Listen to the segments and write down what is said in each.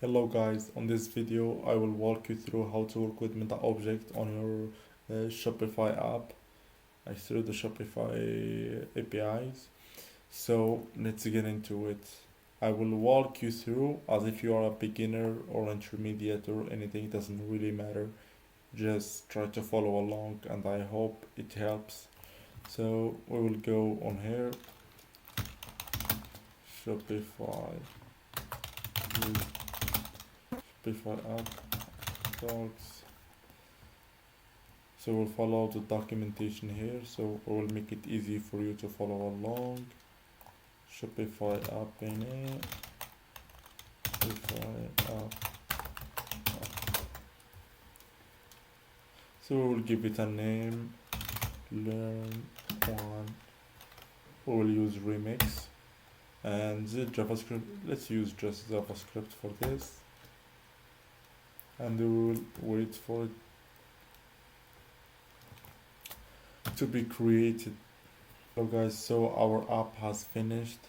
Hello guys, on this video I will walk you through how to work with Metaobject on your Shopify app through the Shopify APIs. So let's get into it. I will walk you through as if you are a beginner or intermediate or anything, it doesn't really matter. Just try to follow along and I hope it helps. So we will go on here, Shopify, Shopify app, docs. So we'll follow the documentation here, so we'll make it easy for you to follow along. Shopify app in it. Shopify app. So we'll give it a name, learn one. We'll use remix and the JavaScript. Let's use just JavaScript for this, and we will wait for it to be created. So guys, so our app has finished.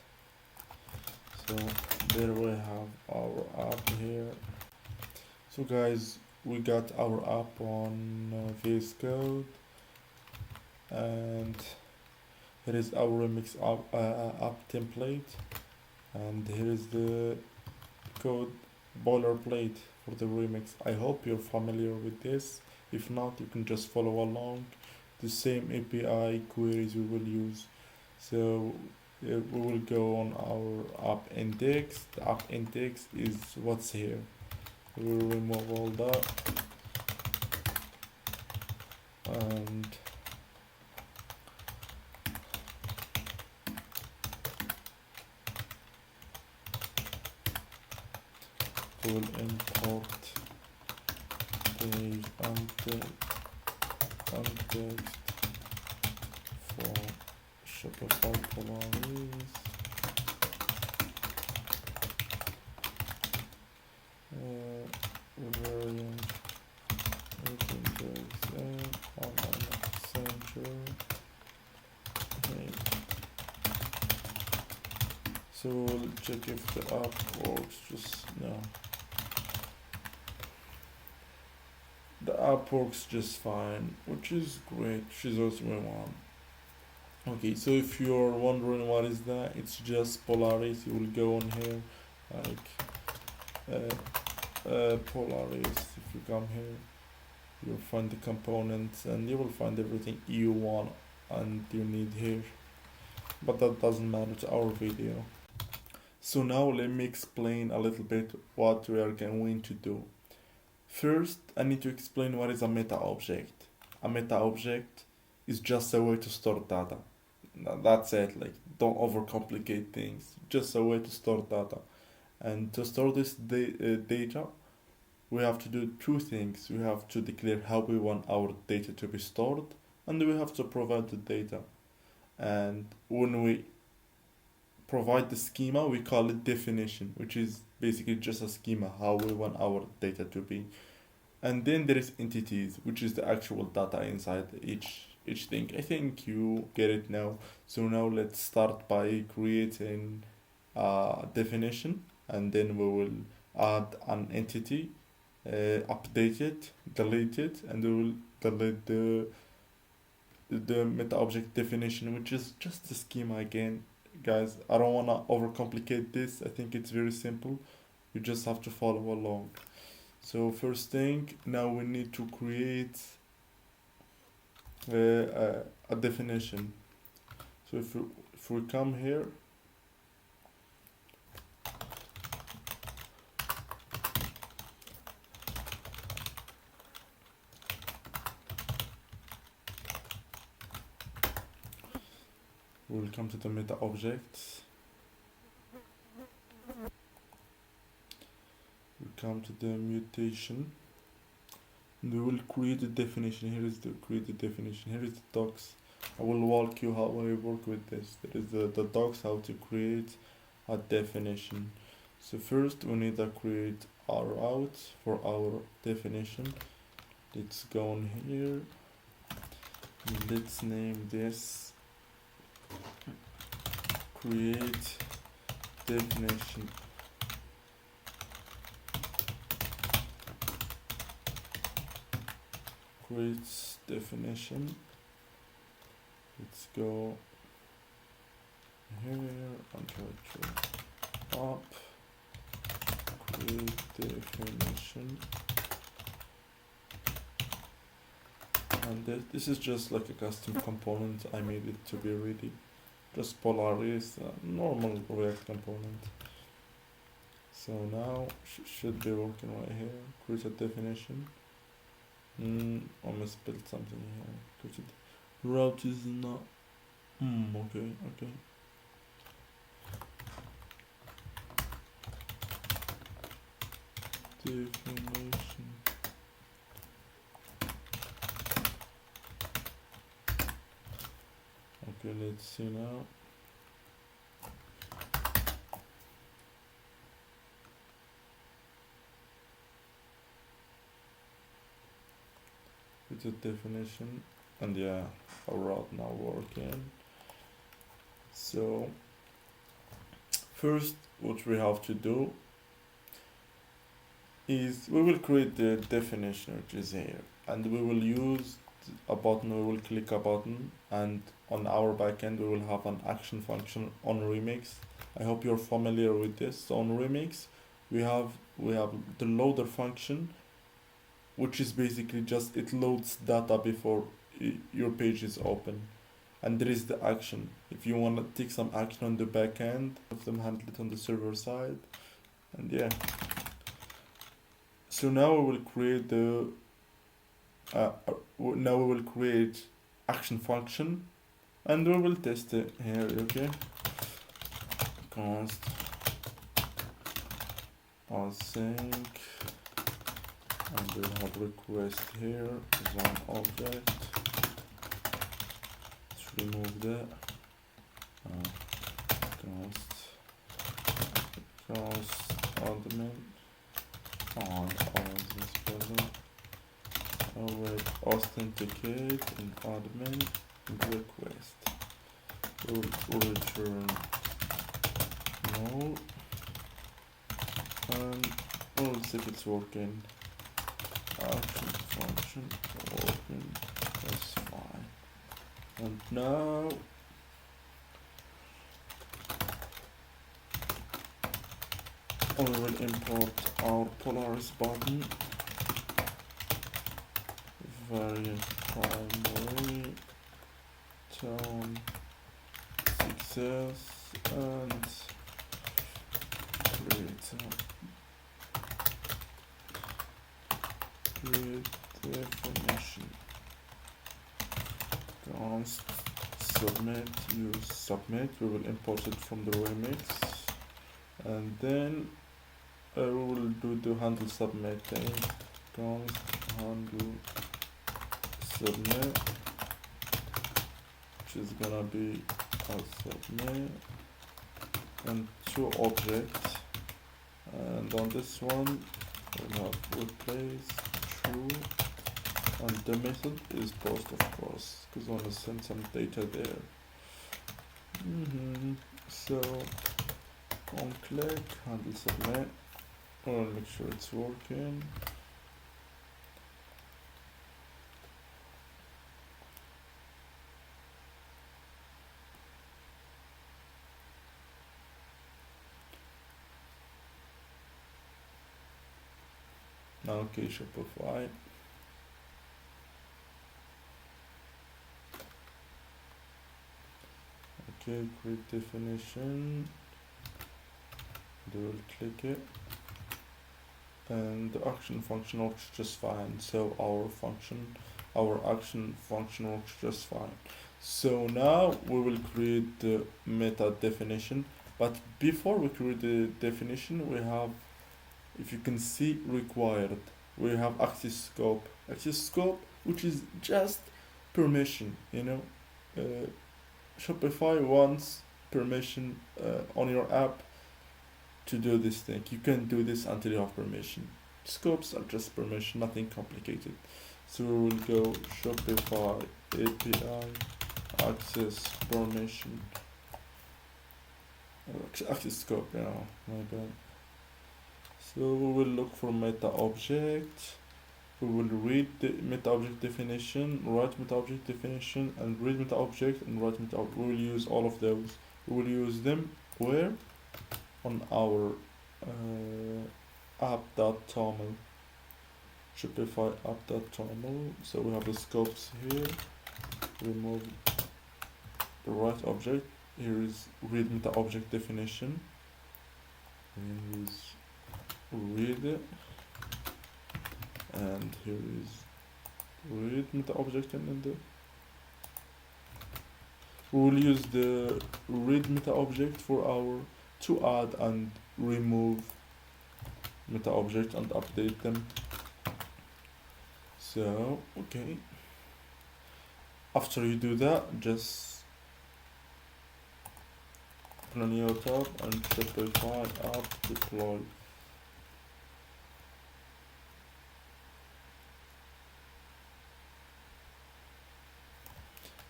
So there we have our app here. So guys, we got our app on VS Code, and here is our remix app template, and here is the code boilerplate for the remix. I hope you're familiar with this. If not, you can just follow along the same API queries we will use. So we will go on our app index. The app index is what's here. We will remove all that and we will import page context for Shopify Polaris. Variant online messenger. Okay. So we'll check if the app works. Just no. The app works just fine, which is great, which is also what we want. Okay, so if you're wondering what is that, it's just Polaris. You will go on here, like Polaris. If you come here, you'll find the components and you will find everything you want and you need here. But that doesn't matter to our video. So now let me explain a little bit what we are going to do. First, I need to explain what is a meta object. A meta object is just a way to store data. That's it, like don't overcomplicate things. Just a way to store data. And to store this data, we have to do two things. We have to declare how we want our data to be stored, and we have to provide the data. And when we provide the schema, we call it definition, which is basically just a schema how we want our data to be. And then there is entities, which is the actual data inside each thing. I think you get it now. So now let's start by creating a definition, and then we will add an entity, update it, delete it, and we will delete the meta object definition, which is just the schema again. Guys, I don't want to overcomplicate this. I think it's very simple. You just have to follow along. So first thing, now we need to create a definition. So if we come here, we'll come to the meta objects. We come to the mutation. And we will create the definition. Here is the create the definition. Here is the docs. I will walk you how I work with this. There is the docs how to create a definition. So first we need to create our route for our definition. Let's go on here. Let's name this create definition create definition. Let's go here and try to up, create definition. And this is just like a custom component. I made it to be ready. Just Polaris, normal React component. So now should be working right here. Create a definition. I misspelled something here. Create route is not. Okay. Definition. Okay, let's see now. It's a definition, and yeah, our route now working. So first, what we have to do is we will create the definition, which is here, and we will use a button. We will click a button, and on our backend we will have an action function on Remix. I hope you're familiar with this. So on Remix we have the loader function, which is basically just it loads data before your page is open, and there is the action. If you want to take some action on the backend, have them handle it on the server side, and yeah. So now we will create the now we will create action function, and we will test it here. Okay, const async, and we'll have request here is one object. Let's remove that. Const admin on this present. Await authenticate in admin request. We'll return no, and we'll see if it's working. Action function working, that's fine. And now we will import our Polaris button, variant primary, tone, success, and create definition. Const submit, use submit. We will import it from the remix, and then we will do the handle submitting. Const handle submit, which is gonna be a submit, and two objects, and on this one we have replace true, and the method is post, of course, because I want to send some data there. So on click handle submit. I want to make sure it's working. Now, okay, Shopify. Okay, create definition. Double click it, and the action function works just fine. So our action function works just fine. So now we will create the meta definition, but before we create the definition, we have, if you can see, required. We have access scope, which is just permission. Shopify wants permission on your app to do this thing. You can do this until you have permission. Scopes are just permission, nothing complicated. So we will go Shopify API access permission, access scope. My bad. So we will look for Metaobjects, we will read the Metaobject definition, write Metaobject definition, and read Metaobject and write Metaobject. We will use all of those. We will use them where? On our app.toml, Shopify app.toml. So we have the scopes here. Remove the right object. Here is read Metaobject definition. And is read it. And here is read Metaobject and the we will use the read Metaobject for our to add and remove Metaobject and update them. So okay, after you do that, just open a new tab and Shopify app deploy.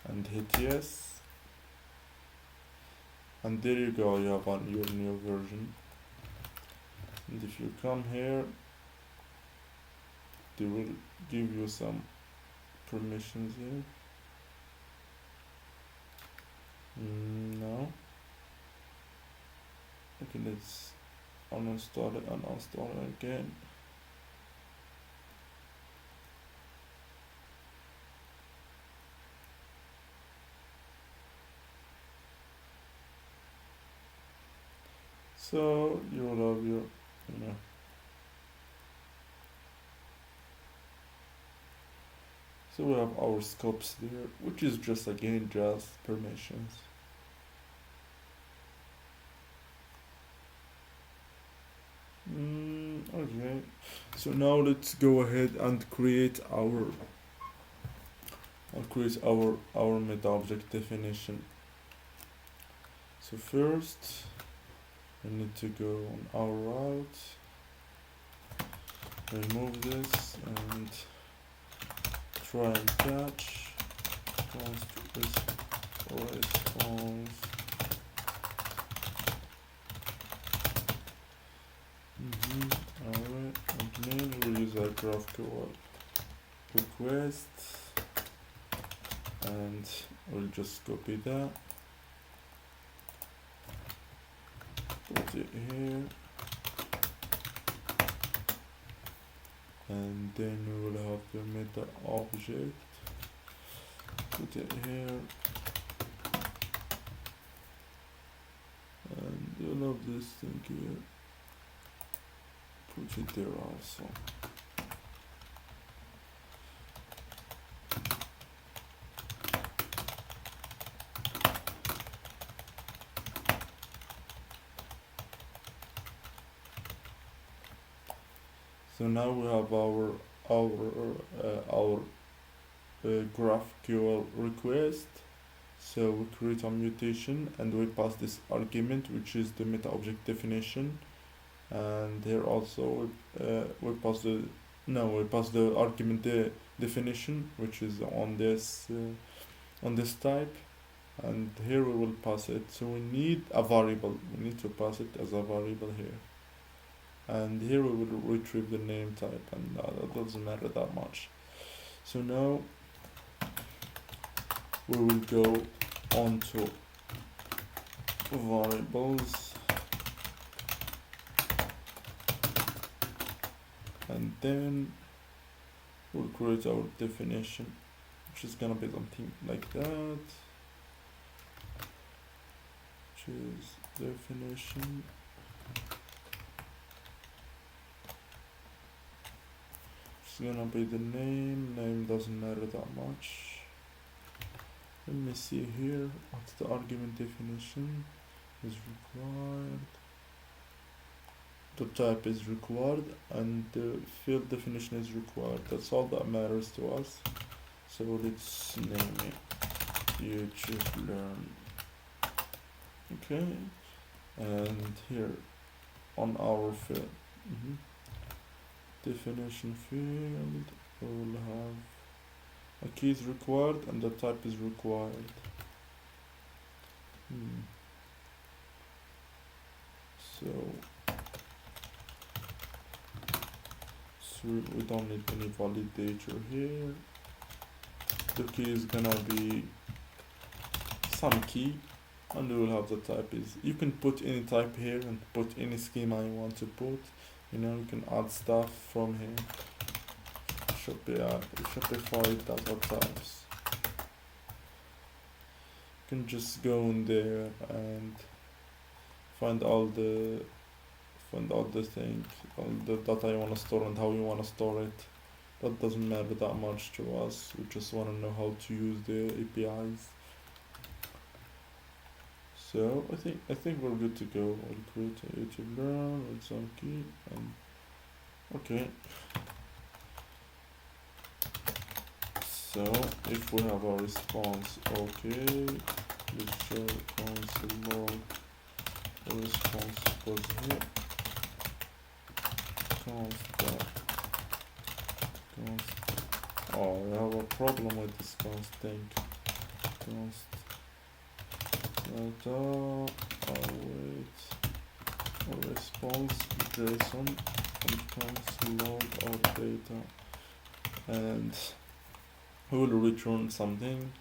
And hit yes. And there you go, you have on your new version. And if you come here, they will give you some permissions here. No. Okay, let's uninstall it and install it again. So you will have your, so we have our scopes there, which is just again just permissions. Okay, so now let's go ahead and create our Metaobject definition. So first we need to go on our route, remove this and try and catch response. Alright, again we'll use our GraphQL request and we'll just copy that, put it here, and then we will have the Metaobject, put it here, and you'll have this thing here, put it there also. So now we have our GraphQL request. So we create a mutation and we pass this argument, which is the Metaobject definition, and here also we pass the argument definition, which is on this type, and here we will pass it. So we need a variable. We need to pass it as a variable here. And here we will retrieve the name type, and that doesn't matter that much. So now we will go on to variables, and then we'll create our definition, which is gonna be something like that. Choose definition. It's gonna be the name doesn't matter that much. Let me see here what's the argument definition is required. The type is required and the field definition is required. That's all that matters to us. So let's name it YouTube Learn. Okay, and here on our field, definition field, we will have a key is required and the type is required. So we don't need any validator here. The key is gonna be some key, and we will have the type is, you can put any type here and put any schema you want to put. You can add stuff from here. Shopify data types. You can just go in there and find all the things, all the data you want to store and how you want to store it. That doesn't matter that much to us. We just want to know how to use the APIs. So I think we're good to go. We'll create a YouTube learn with some key and okay. So if we have a response, okay, let's show console log. The response was here. Const. Oh, we have a problem with this const thing. Const data. Oh wait. A response JSON and const log our data, and we will return something,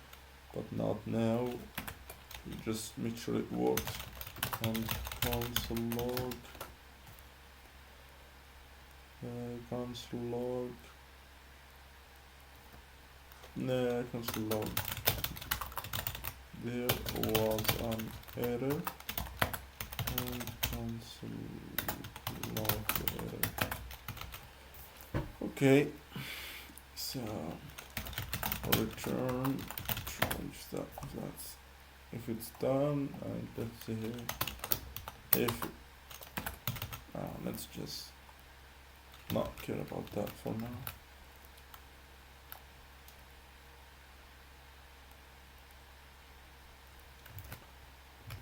but not now. We just make sure it works. And console log. Console log. No, console log. There was an error. And console log error. Okay. So return. Change that. That's if it's done. And let's see here. If let's just not care about that for now.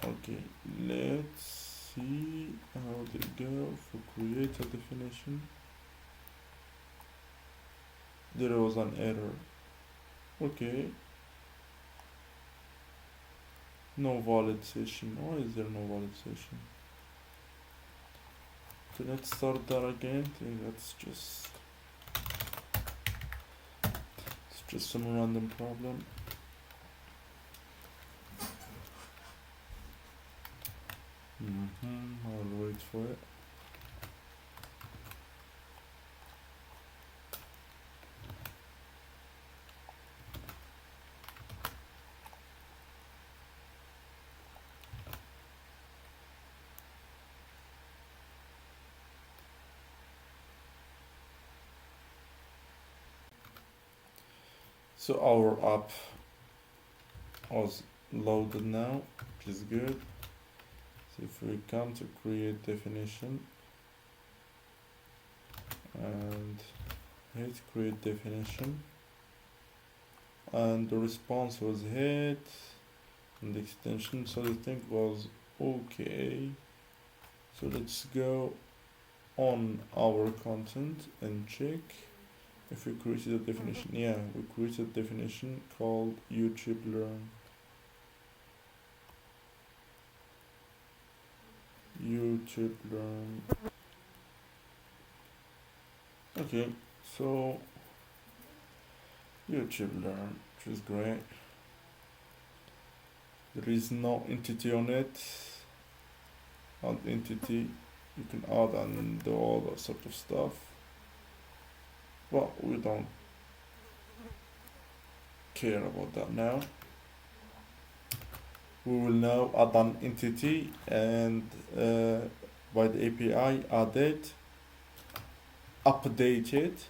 Okay, let's see how they go for create a definition. There was an error. Okay. No valid session. Why is there no valid session? So let's start that again. I think that's just some random problem. I'll wait for it. So our app was loaded now, which is good. So if we come to create definition and hit create definition, and the response was hit and the extension, so the thing was okay. So let's go on our content and check if we created a definition. Yeah, we created a definition called YouTube Learn. YouTube Learn. Okay, so YouTube Learn, which is great. There is no entity on it. Add entity. You can add and do all that sort of stuff. Well, we don't care about that now. We will now add an entity and by the API add it, update it,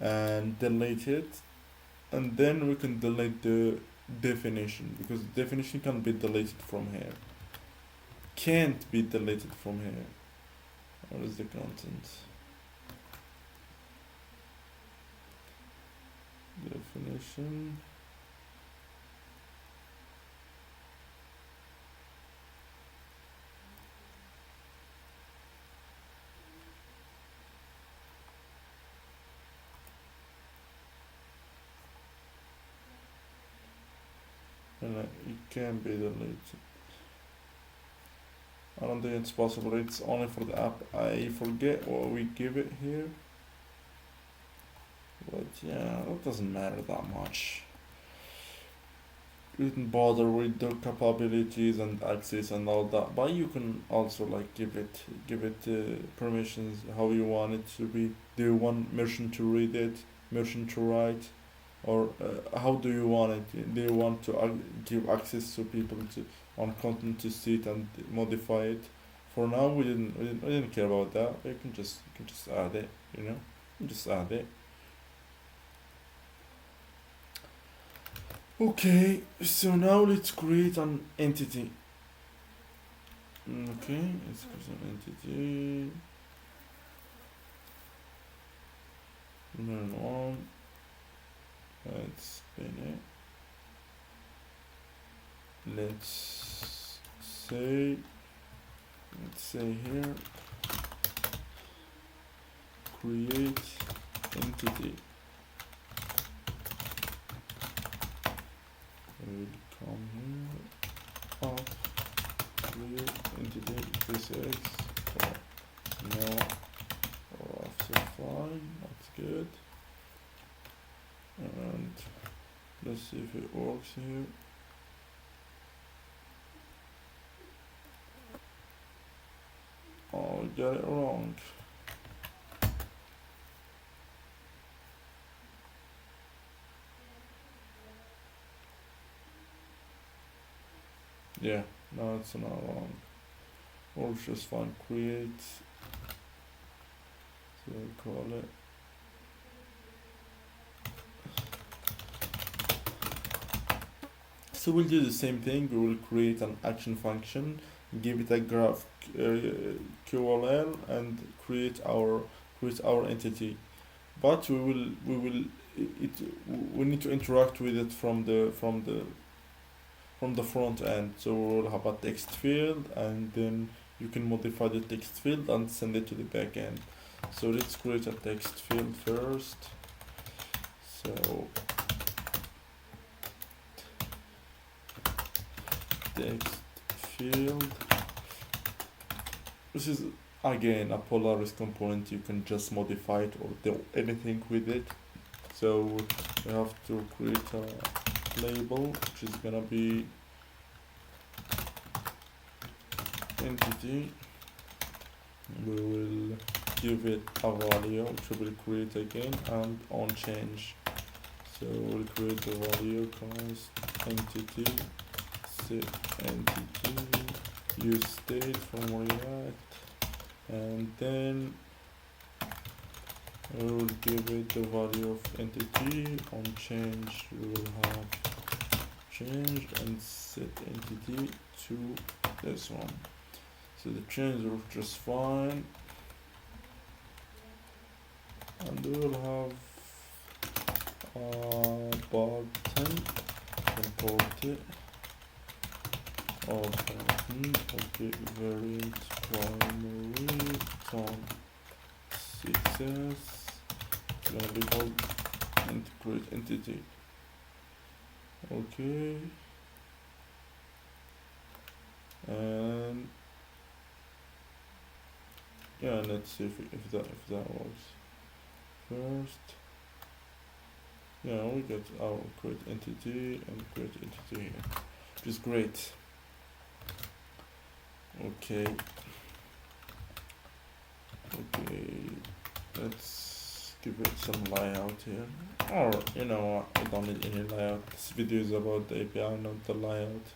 and delete it, and then we can delete the definition, because the definition can be deleted from here. Can't be deleted from here. What is the content? Definition. And it can be deleted. I don't think it's possible. It's only for the app. I forget what we give it here. But yeah, that doesn't matter that much. You didn't bother with the capabilities and access and all that, but you can also like give it permissions how you want it to be. Do you want merchant to read it, merchant to write, or how do you want it? Do you want to give access to people to on content to see it and modify it? For now, we didn't care about that. You can just add it, you know, you just add it. Okay, so now let's create an entity. Okay, let's create an entity. Learn on. Let's spin it. Let's say here, create entity. We'll come here, up, create entity, this X, or no, or after fine, that's good. And let's see if it works here. Oh, we got it wrong. Yeah, no, it's not wrong. Works just fine. Create. So we call it. So we'll do the same thing. We will create an action function, give it a graph QLL, and create our entity. But we need to interact with it from the front end. So we'll have a text field, and then you can modify the text field and send it to the back end. So let's create a text field first. So text field. This is again a Polaris component. You can just modify it or do anything with it. So we have to create a label, which is gonna be entity. We will give it a value, which we will create again, and on change. So we'll create the value const entity, set entity, use state from React, and then we will give it the value of entity. On change, we will have change and set entity to this one. So the change works just fine, and we will have a button, import it, button, okay, variant primary, tone CSS, it's gonna be called integrate entity, okay, and yeah, let's see if that works. First, yeah, we get our create entity and create entity here, which is great. Okay, let's give it some layout here, or you know what, I don't need any layout. This video is about the API, not the layout.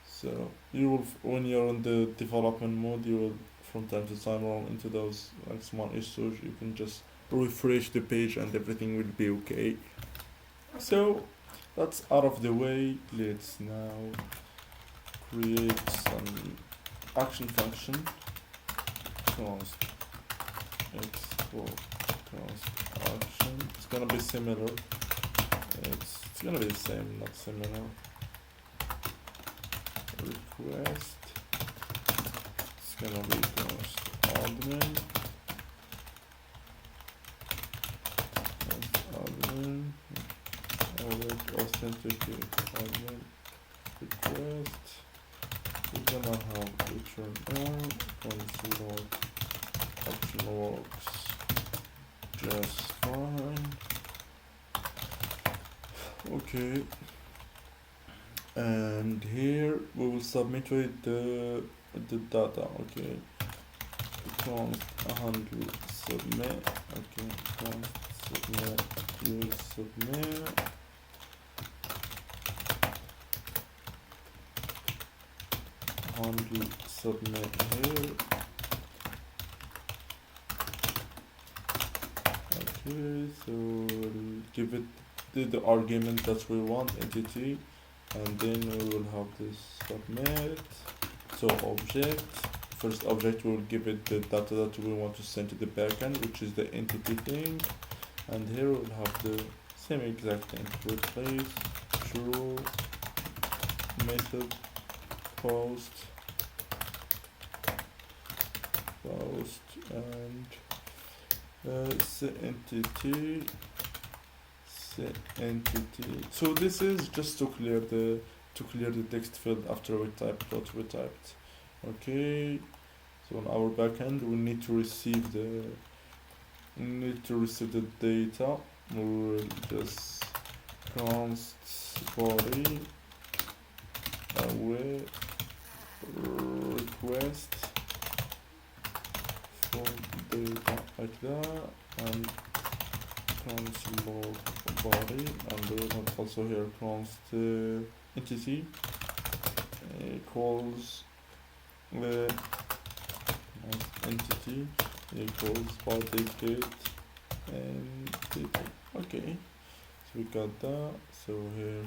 So you will, when you're in the development mode, you will from time to time run into those like small issues. You can just refresh the page and everything will be okay. So that's out of the way. Let's now create some action function. Const export const action. It's gonna be similar. It's gonna be the same, not similar. Request. It's gonna be const admin. Admin. Alright, authenticate admin request. We're gonna have return console option works. just fine. Okay, and here we will submit with the data. Okay, const handle submit. Okay, const submit, use submit. Handle submit here. Okay, so we'll give it the argument that we want, entity, and then we will have this submit. So object, first object will give it the data that we want to send to the backend, which is the entity thing, and here we'll have the same exact thing. Replace true method post and set entity. So this is just to clear the text field after we typed what we typed. Okay, so on our backend we need to receive the data. We will just const body away request for data like that, and const log body, and we will have also here const entity equals entity equals body get entity. Okay, so we got that. So here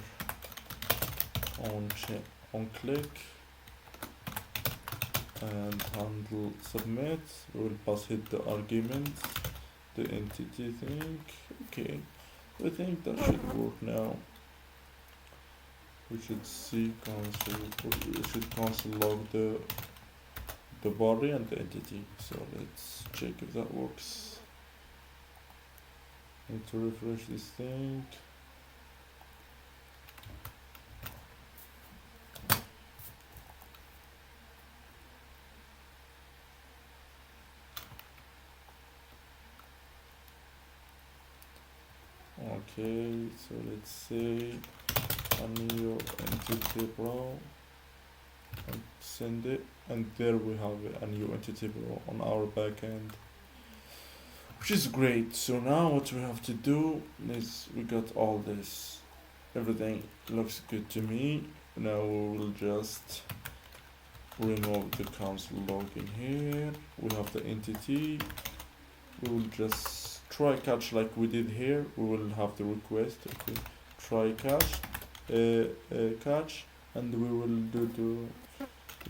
on click and handle submit, we will pass it the argument, the entity thing. Okay, I think that should work now. We should see console log the body and the entity. So let's check if that works. Need to refresh this thing. Okay, so let's say a new entity row and send it, and there we have a new entity row on our backend, which is great. So now what we have to do is we got all this, everything looks good to me. Now we will just remove the console login here. We have the entity. We will just try catch like we did here. We will have the request. Okay, try catch, catch, and we will do the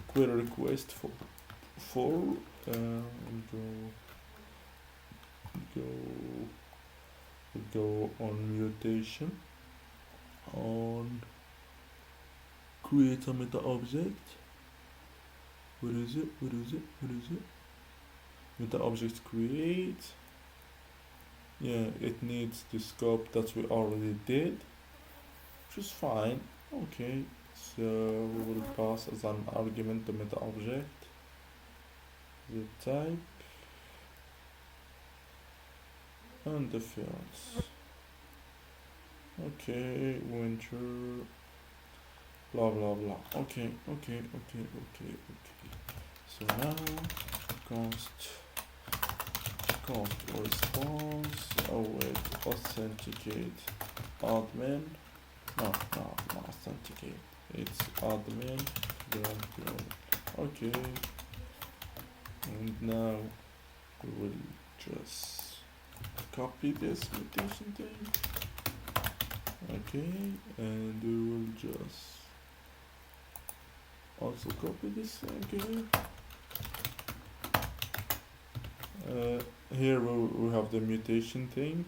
query request for go on mutation, on create a meta object. Where is it? Meta object create. Yeah, it needs the scope that we already did, which is fine. Okay, so we will pass as an argument the meta object, the type, and the fields. Okay, winter, blah blah blah. Okay. So now const response await authenticate admin. No, authenticate. It's admin. Okay, and now we will just copy this mutation thing. Okay, and we will just also copy this thing here. Here we have the mutation thing,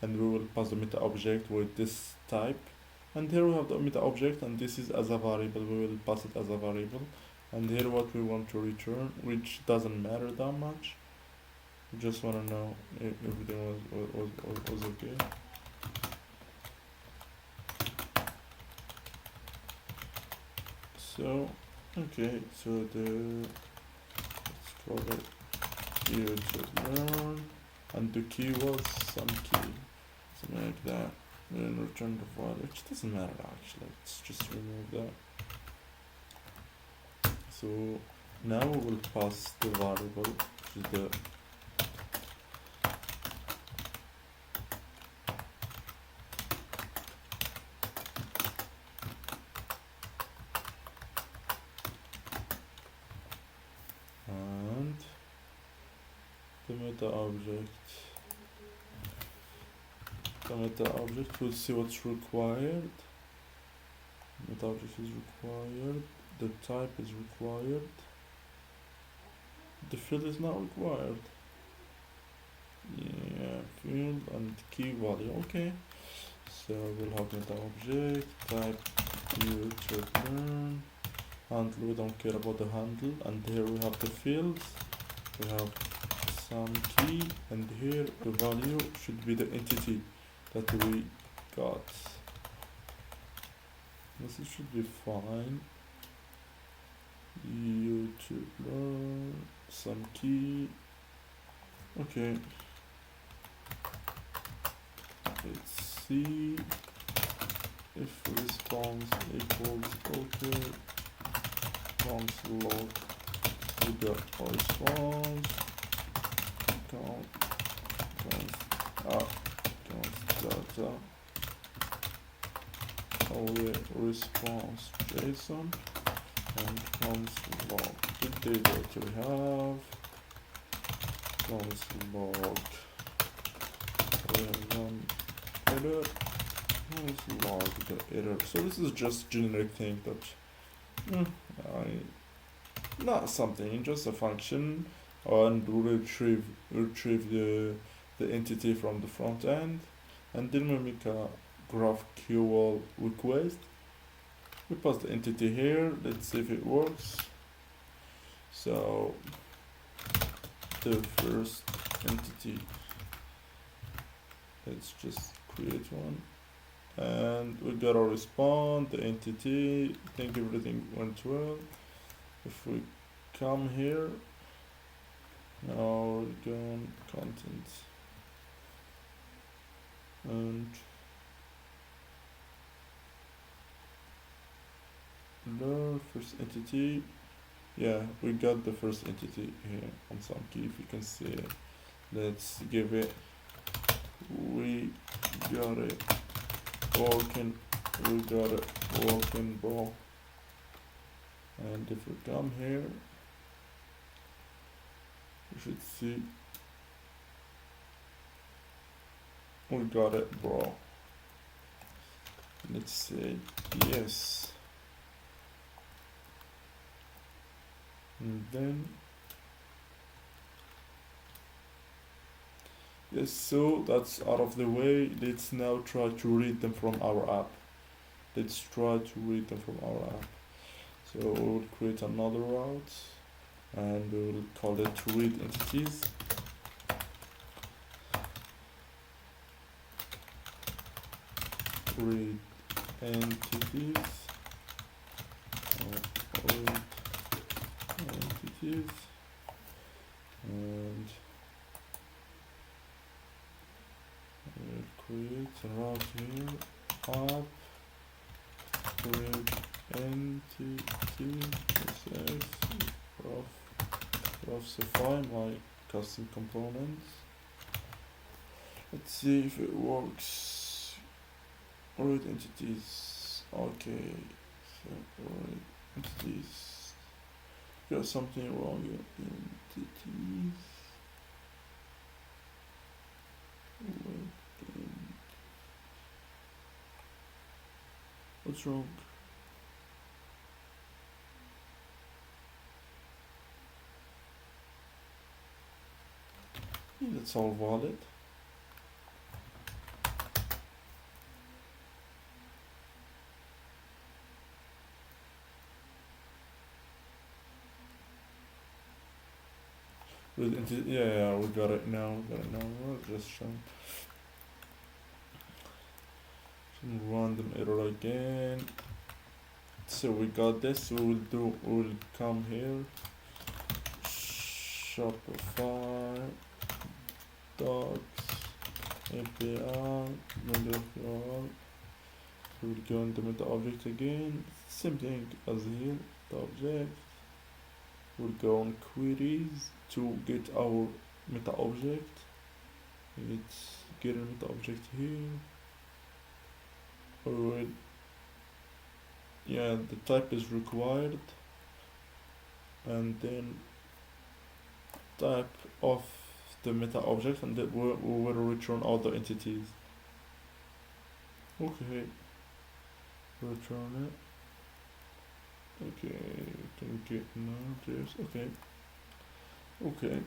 and we will pass the meta object with this type, and here we have the meta object, and this is as a variable. We will pass it as a variable, and here what we want to return, which doesn't matter that much. We just want to know if everything was okay. So okay, so let's call it YouTube learn and the key was some key, something like that. Then return the value, which doesn't matter actually. Let's just remove that. So now we will pass the variable, which is the and the meta object. The meta object will see what's required. Meta object is required. The type is required. The field is not required. Yeah, field and key value. Okay. So we'll have meta object type new to return. Handle, we don't care about the handle. And here we have the fields. We have some key, and here the value should be the entity that we got. This should be fine. YouTuber, some key. Okay. Let's see if response equals okay. Response log to the response. Count data. Our response JSON and comes log the data that we have. Comes log. We have one error. Comes log the error. So this is just generic thing that not something, just a function, and retrieve the entity from the front end, and then we make a GraphQL request. We pass the entity here. Let's see if it works. So the first entity, let's just create one, and we gotta respond the entity. I think everything went well. If we come here, now we're going content, and the first entity, yeah, we got the first entity here on some key, if you can see it. Let's give it, we got it working, bro. And if we come here, you should see we got it, bro. Let's say yes, and then yes. So that's out of the way. Let's now try to read them from our app. So we'll create another route, and we will call it read entities. Read entities. Read entities. And we'll create a route here. App. Read entity. Shopify, my custom components. Let's see if it works. Read entities. Okay. So read entities. Got something wrong here. Entities. What's wrong? That's all valid. Yeah, we got it now. We'll just some random error again. So we got this. We'll come here. Shopify docs API meta URL. We'll go in the meta object again, same thing as here, the object. We'll go on queries to get our meta object. Let's get a meta object here. Or yeah, the type is required, and then type of the meta object, and then we will return all the entities. Okay, return it. Okay, can get nowadays. Okay,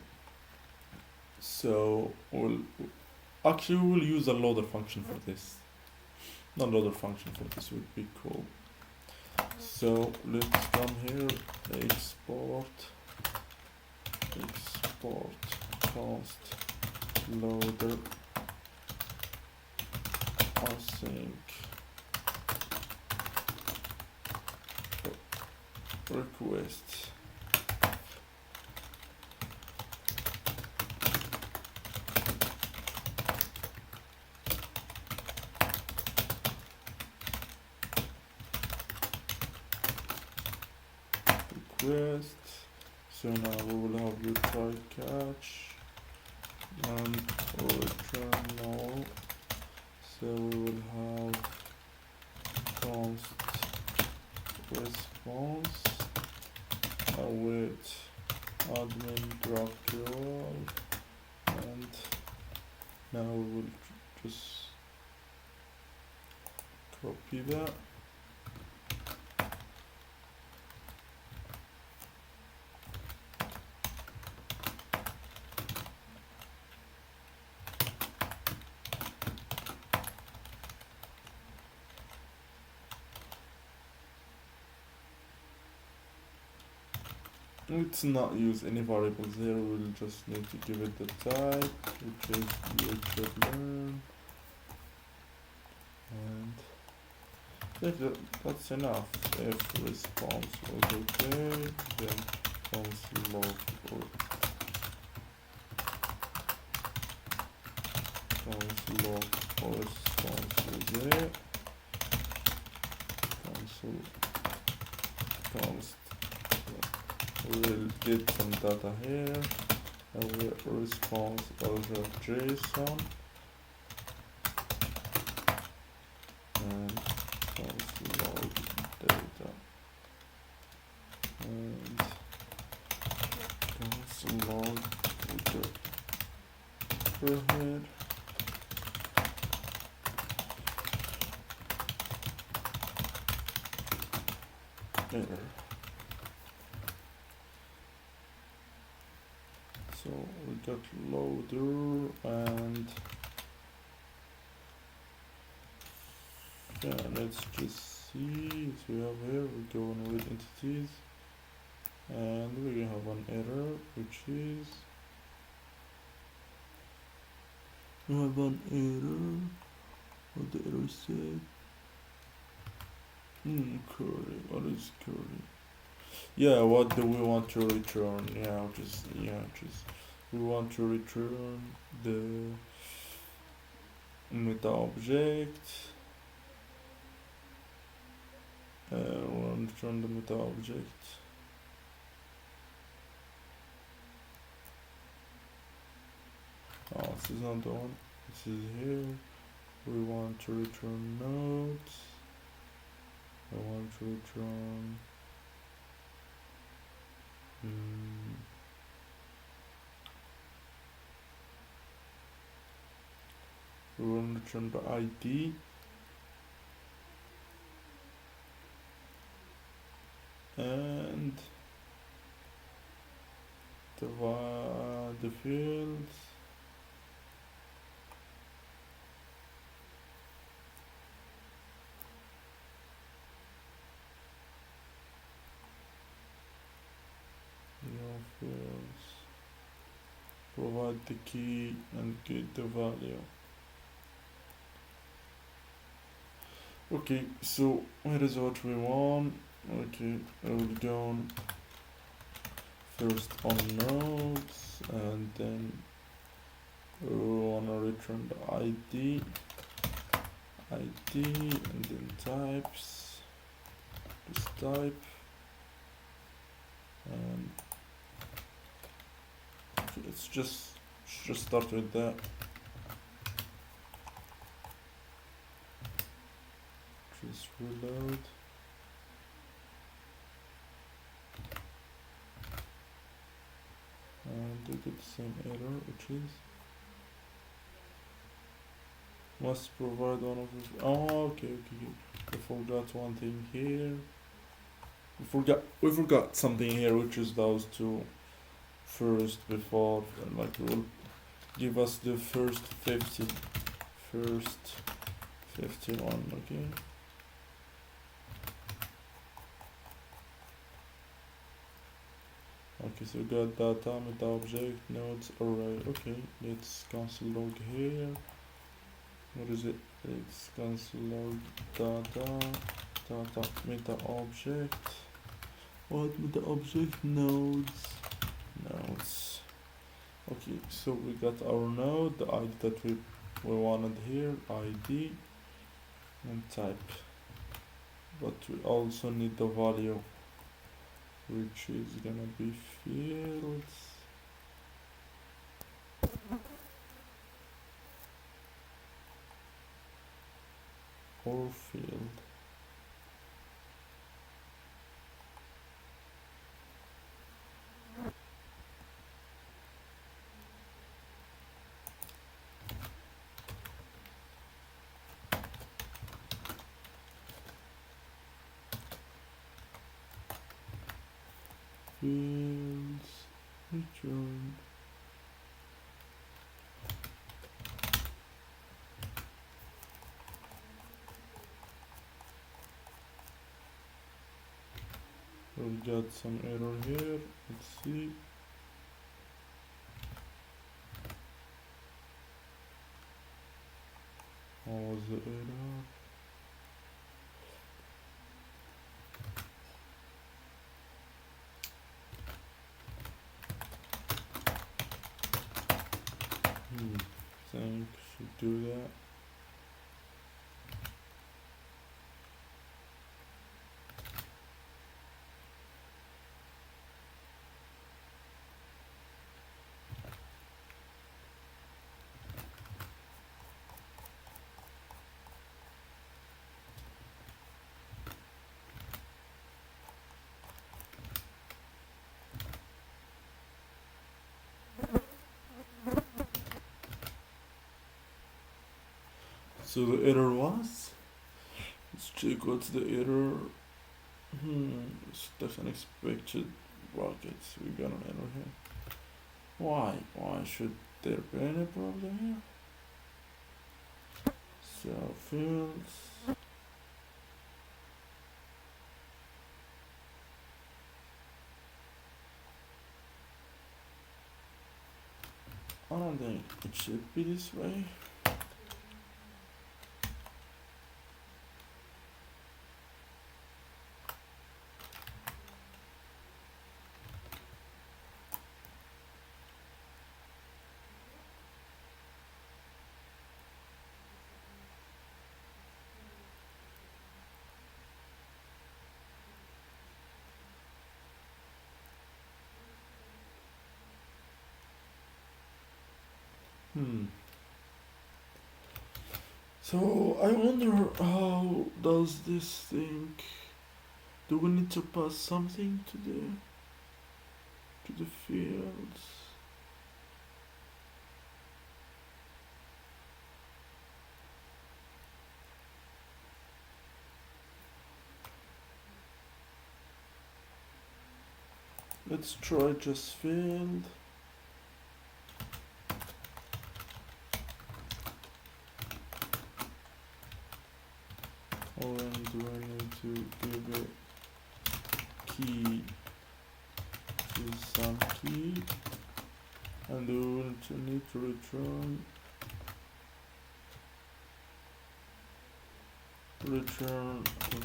so we'll use a loader function for this. Not loader function for this would be cool. So let's come here, export const loader async request. So now we will have retry catch and return null. So we will have const response await admin GraphQL, and now we will just copy that. Let's not use any variables here, we'll just need to give it the type, which is learn, and I think that's enough. If response was okay, then const log or const log or response is it, const we'll get some data here, and we'll response over JSON, and const log data, and const log data per head. Error. So we got loader, and yeah, let's just see. So we have here, we go on with entities, and we have an error, which is we have an error. What the error said? Curly. What is curly? Yeah, what do we want to return? We want to return the meta object. We want to return the meta object. Oh, this is not the one. This is here. We want to return nodes. I want to return we want to return the ID, and the fields. Fields, provide the key and get the value. Okay, so here is what we want. Okay, I will go on first on nodes, and then We wanna return the ID, and then types, just type, and let's just start with that. Just reload. And we get the same error, which is must provide one of the. Oh, okay. I forgot one thing here. We forgot something here, which is those two first before, and like it will give us the first 51. Okay. Okay, so we got data, Metaobject, nodes, array. Okay, let's cancel log here. What is it? Let's cancel log data, Metaobject. What Metaobject? Nodes. Okay, so we got our node, the ID that we wanted here, ID, and type. But we also need the value, which is gonna be fields. Or field. Fields return. We got some error here. Let's see. What was the error? Think should do that. So the error was. Let's check what's the error. Stuff unexpected rockets. We got an error here. Why? Why should there be any problem here? So fields. I don't think it should be this way. So I wonder how does this thing. Do we need to pass something to the fields? Let's try just field. And do I need to give it key to some key, and we will need to return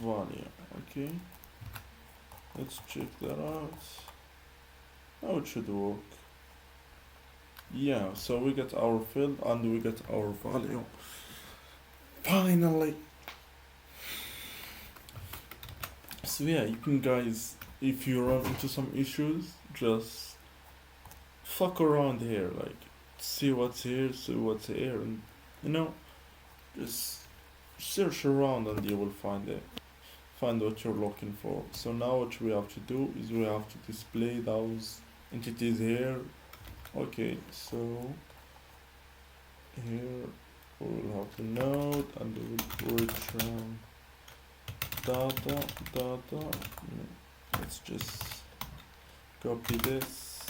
value. Okay, let's check that out. Now it should work. Yeah, so we get our field and we get our value. Finally. So yeah, you can guys, if you run into some issues, just fuck around here, like see what's here, see what's here, and you know, just search around and you will find it. Find what you're looking for. So now what we have to do is we have to display those entities here. Okay, so here we will have the node and we will return data. Let's just copy this.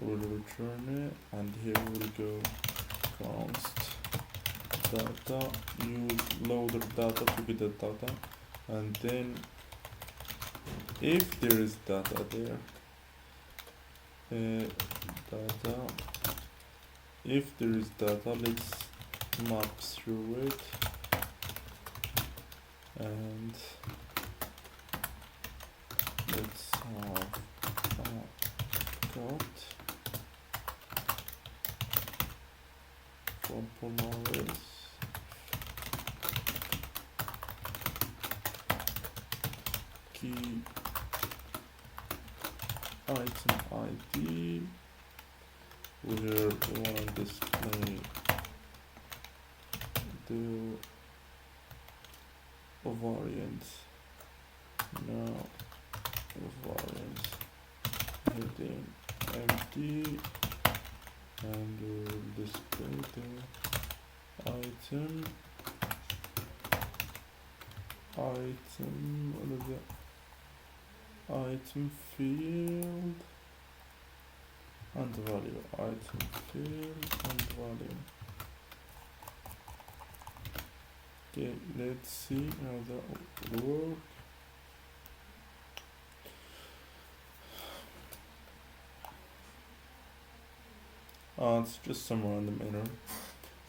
We'll return it and here we'll go const data, use loader data to get the data, and then if there is data there, data, if there is data, let's map through it, and let's have cut from Polaris. Key item ID where we want to display the variant. Now variant heading empty and we'll display the item what is it? Item field and value, item field and value. Okay, let's see how that will work. It's just some random error.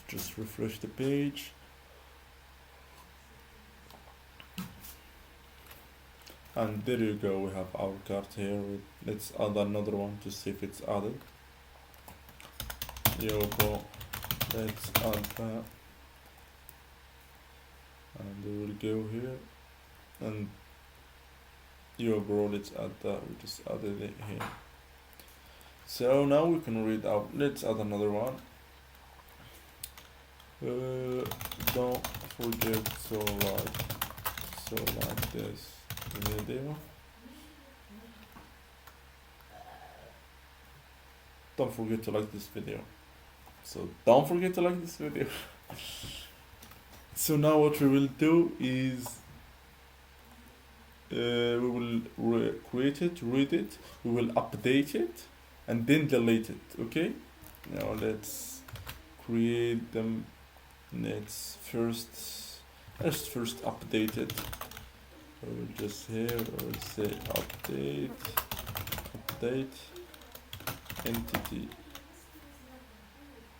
Just refresh the page. And there you go, we have our cart here. Let's add another one to see if it's added. Yo bro, let's add that. And we will go here. And yo bro, let's add that. We just added it here. So now we can read out. Let's add another one. Don't forget to like this video. Don't forget to like this video. So don't forget to like this video. So now what we will do is we will create it, read it, we will update it, and then delete it. Okay. Now let's create them. Let's first update it. I will just here I will say update entity,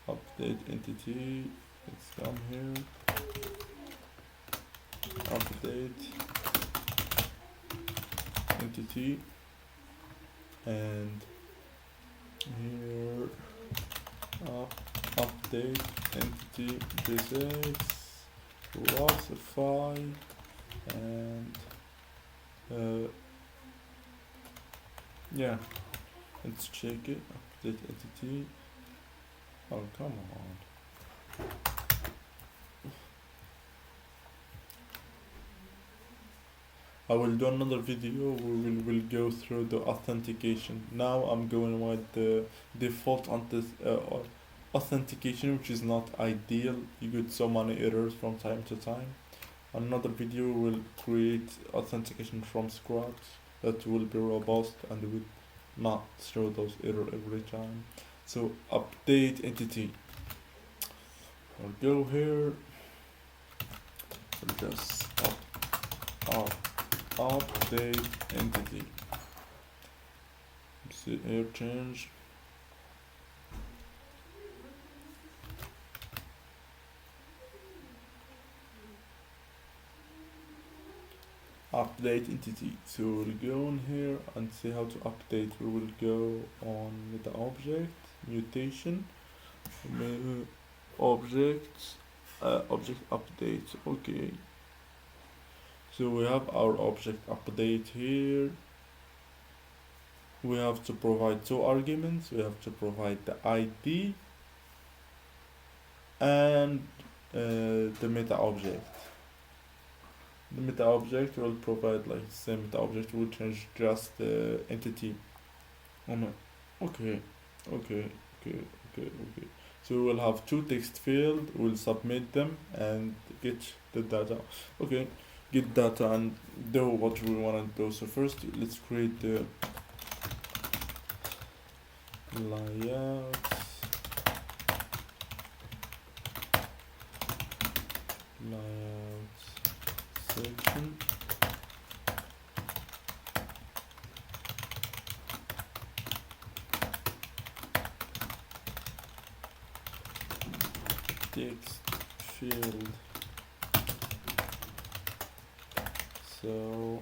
update entity. Let's come here, update entity, and here update entity basics, classify, and yeah, let's check it. Update entity. Oh come on. I will do another video where we will go through the authentication. Now I'm going with the default authentication, which is not ideal. You get so many errors from time to time. Another video will create authentication from scratch that will be robust and will not show those errors every time. So update entity. I'll go here. We'll just update entity. See here change. Update update entity. So we'll go in here and see how to update. We will go on the object mutation, objects, object update. Okay, so we have our object update here. We have to provide two arguments. We have to provide the ID and the meta object. The meta object will provide like the same meta object will change just the entity. Oh no. Okay. Okay. Okay. Okay. Okay. So we'll have two text field. We'll submit them and get the data. Okay. Get data and do what we want to do. So first, let's create the layout section. Text field. So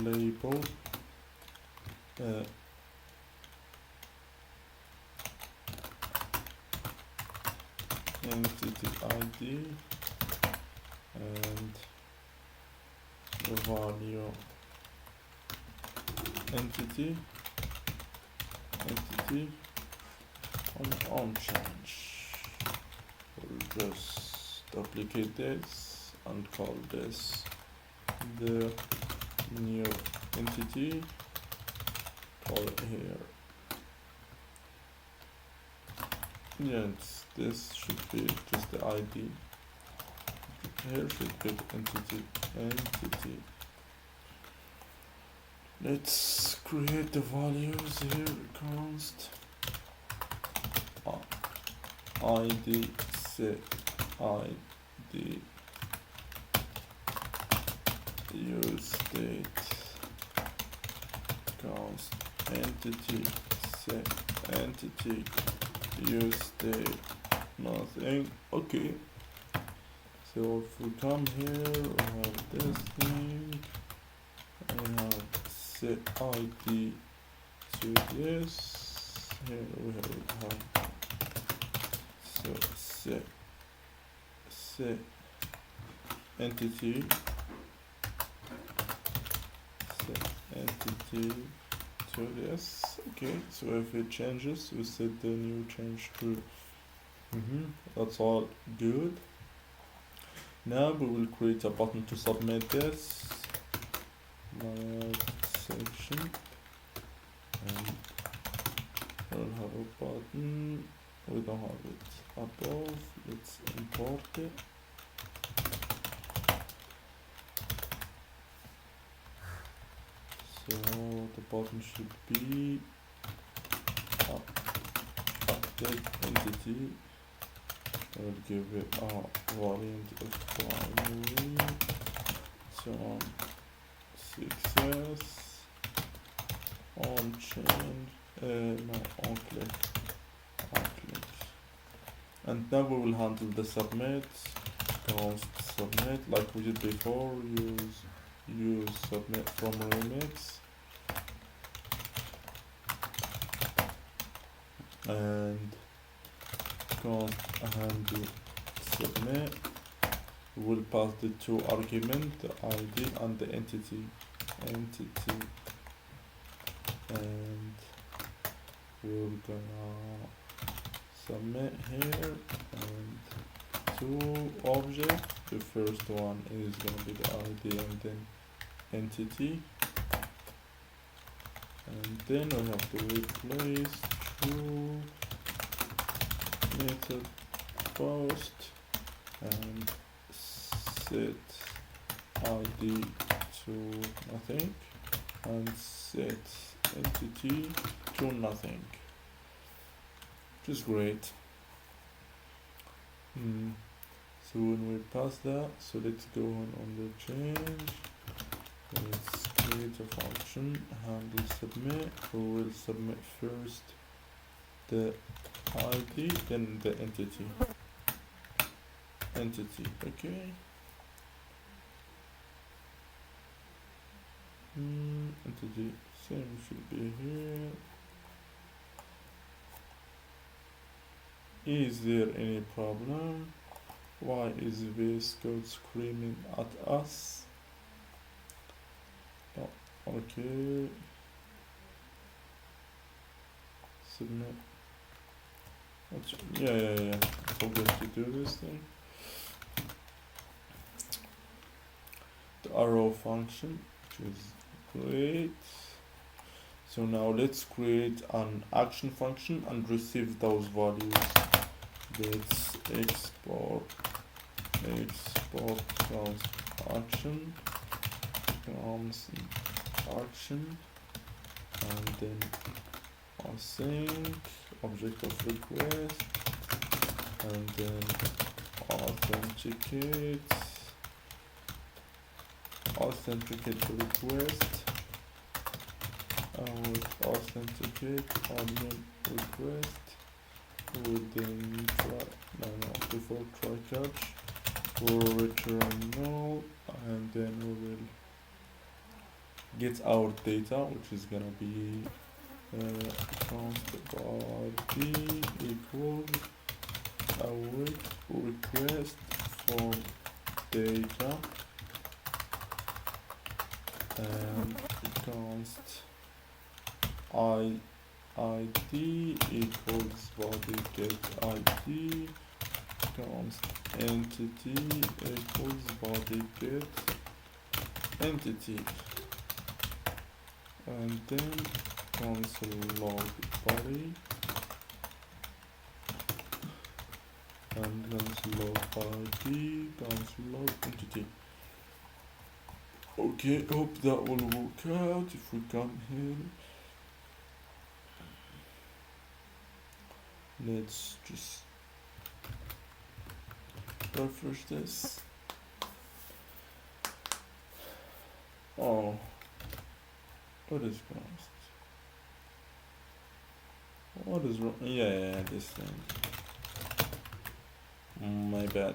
label entity ID and the value entity on change. We'll just duplicate this and call this the new entity. Call it here. Yes, this should be just the ID. Here should be entity. Let's create the values here. Const ID set ID use state const entity set entity use state nothing. Okay, so if we come here we have this thing, we have set ID to this. Here we have so set entity to this. Okay, so if it changes, we set the new change true. That's all good. Now we will create a button to submit this section, and we'll have a button. We don't have it above. Let's import it. So the button should be update entity. I'll give it a variant of primary. So on success, on change, no, on click. And now we will handle the submit. Const submit like we did before. Use submit from remix, and const handle submit. We will pass the two arguments, the ID and the entity, and we're gonna submit here and two objects. The first one is gonna be the ID and then entity, and then we have to replace true method post and set ID to nothing and set entity to nothing, which is great. So when we pass that, so let's go on the change. Let's create a function, handle submit. We will submit first the ID, then the entity. Okay. Entity same should be here. Is there any problem? Why is VS Code screaming at us? Oh, okay. Submit. Yeah. I forgot to do this thing. The arrow function, which is great. So now let's create an action function and receive those values. Let's export comes action and then async object of request and then authenticate the request with authenticate admin request within default try catch will return null, and then we will get our data, which is gonna be count body equals await request for data and const id equals body get id const entity equals body get entity, and then console log body and console log id console log entity. Okay, hope that will work out. If we come here, let's just refresh this. Oh, what is crossed? What is wrong? Yeah, this thing. My bad.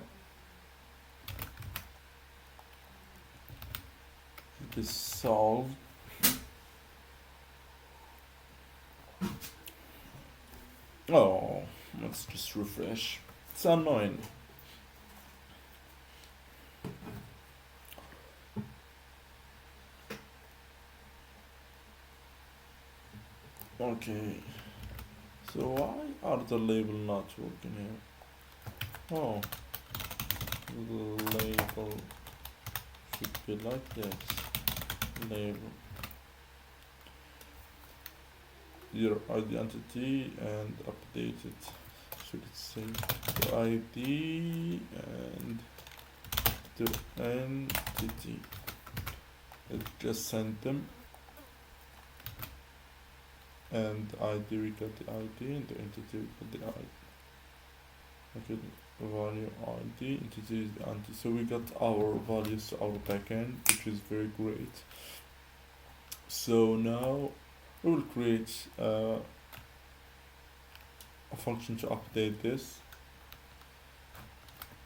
This solved. Oh, let's just refresh. It's annoying. Okay, so why are the label not working here? Oh, the label should be like this. Label your identity and update it. Should it say the ID and the entity? It just sent them. And ID, we got the ID, and the entity, we got the ID. Okay, value ID, entity is the entity. So we got our values to our backend, which is very great. So now we will create a function to update this.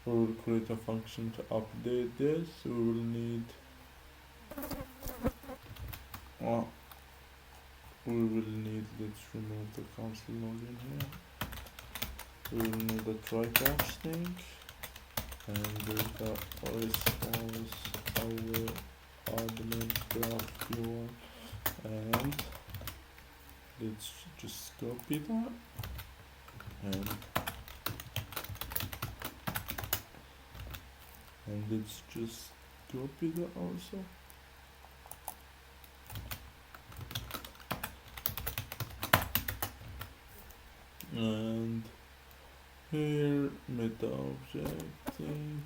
We will create a function to update this. We will need let's remove the console login here. We will need the try catch thing, and data response our admin graph viewer, and let's just copy that and let's just copy that also. And here Metaobject thing,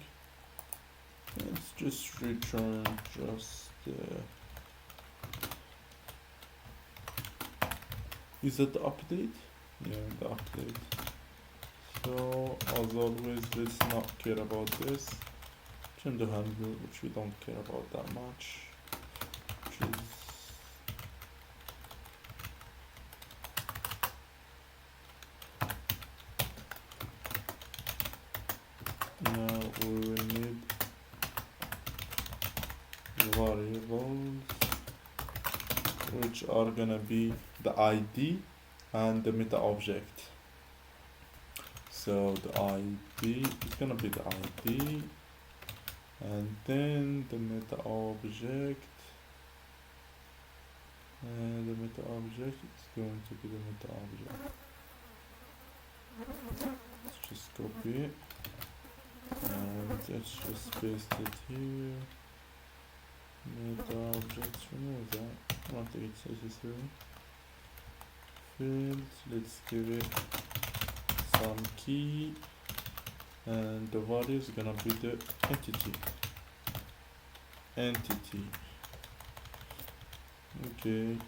let's just return just is that the update? Yeah, the update. So as always, let's not care about this. Change the handle, which we don't care about that much, which is now we will need variables which are gonna be the ID and the meta object. So the ID is gonna be the ID, and then the meta object, and the meta object is going to be the meta object. Let's just copy it, and let's just paste it here. Meta objects, remove that. I don't think it's necessary. Fields, let's give it some key, and the value is gonna be the entity. Okay.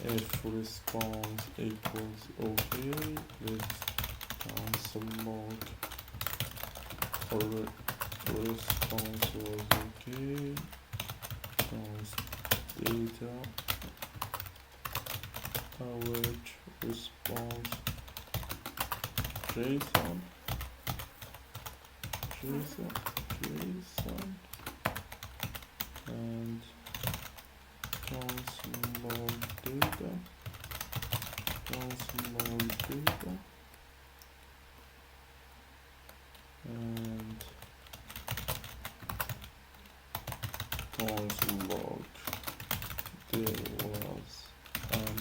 If response equals okay, let's cancel log. Or response was okay. Const data average response JSON and const log data and const log. There was an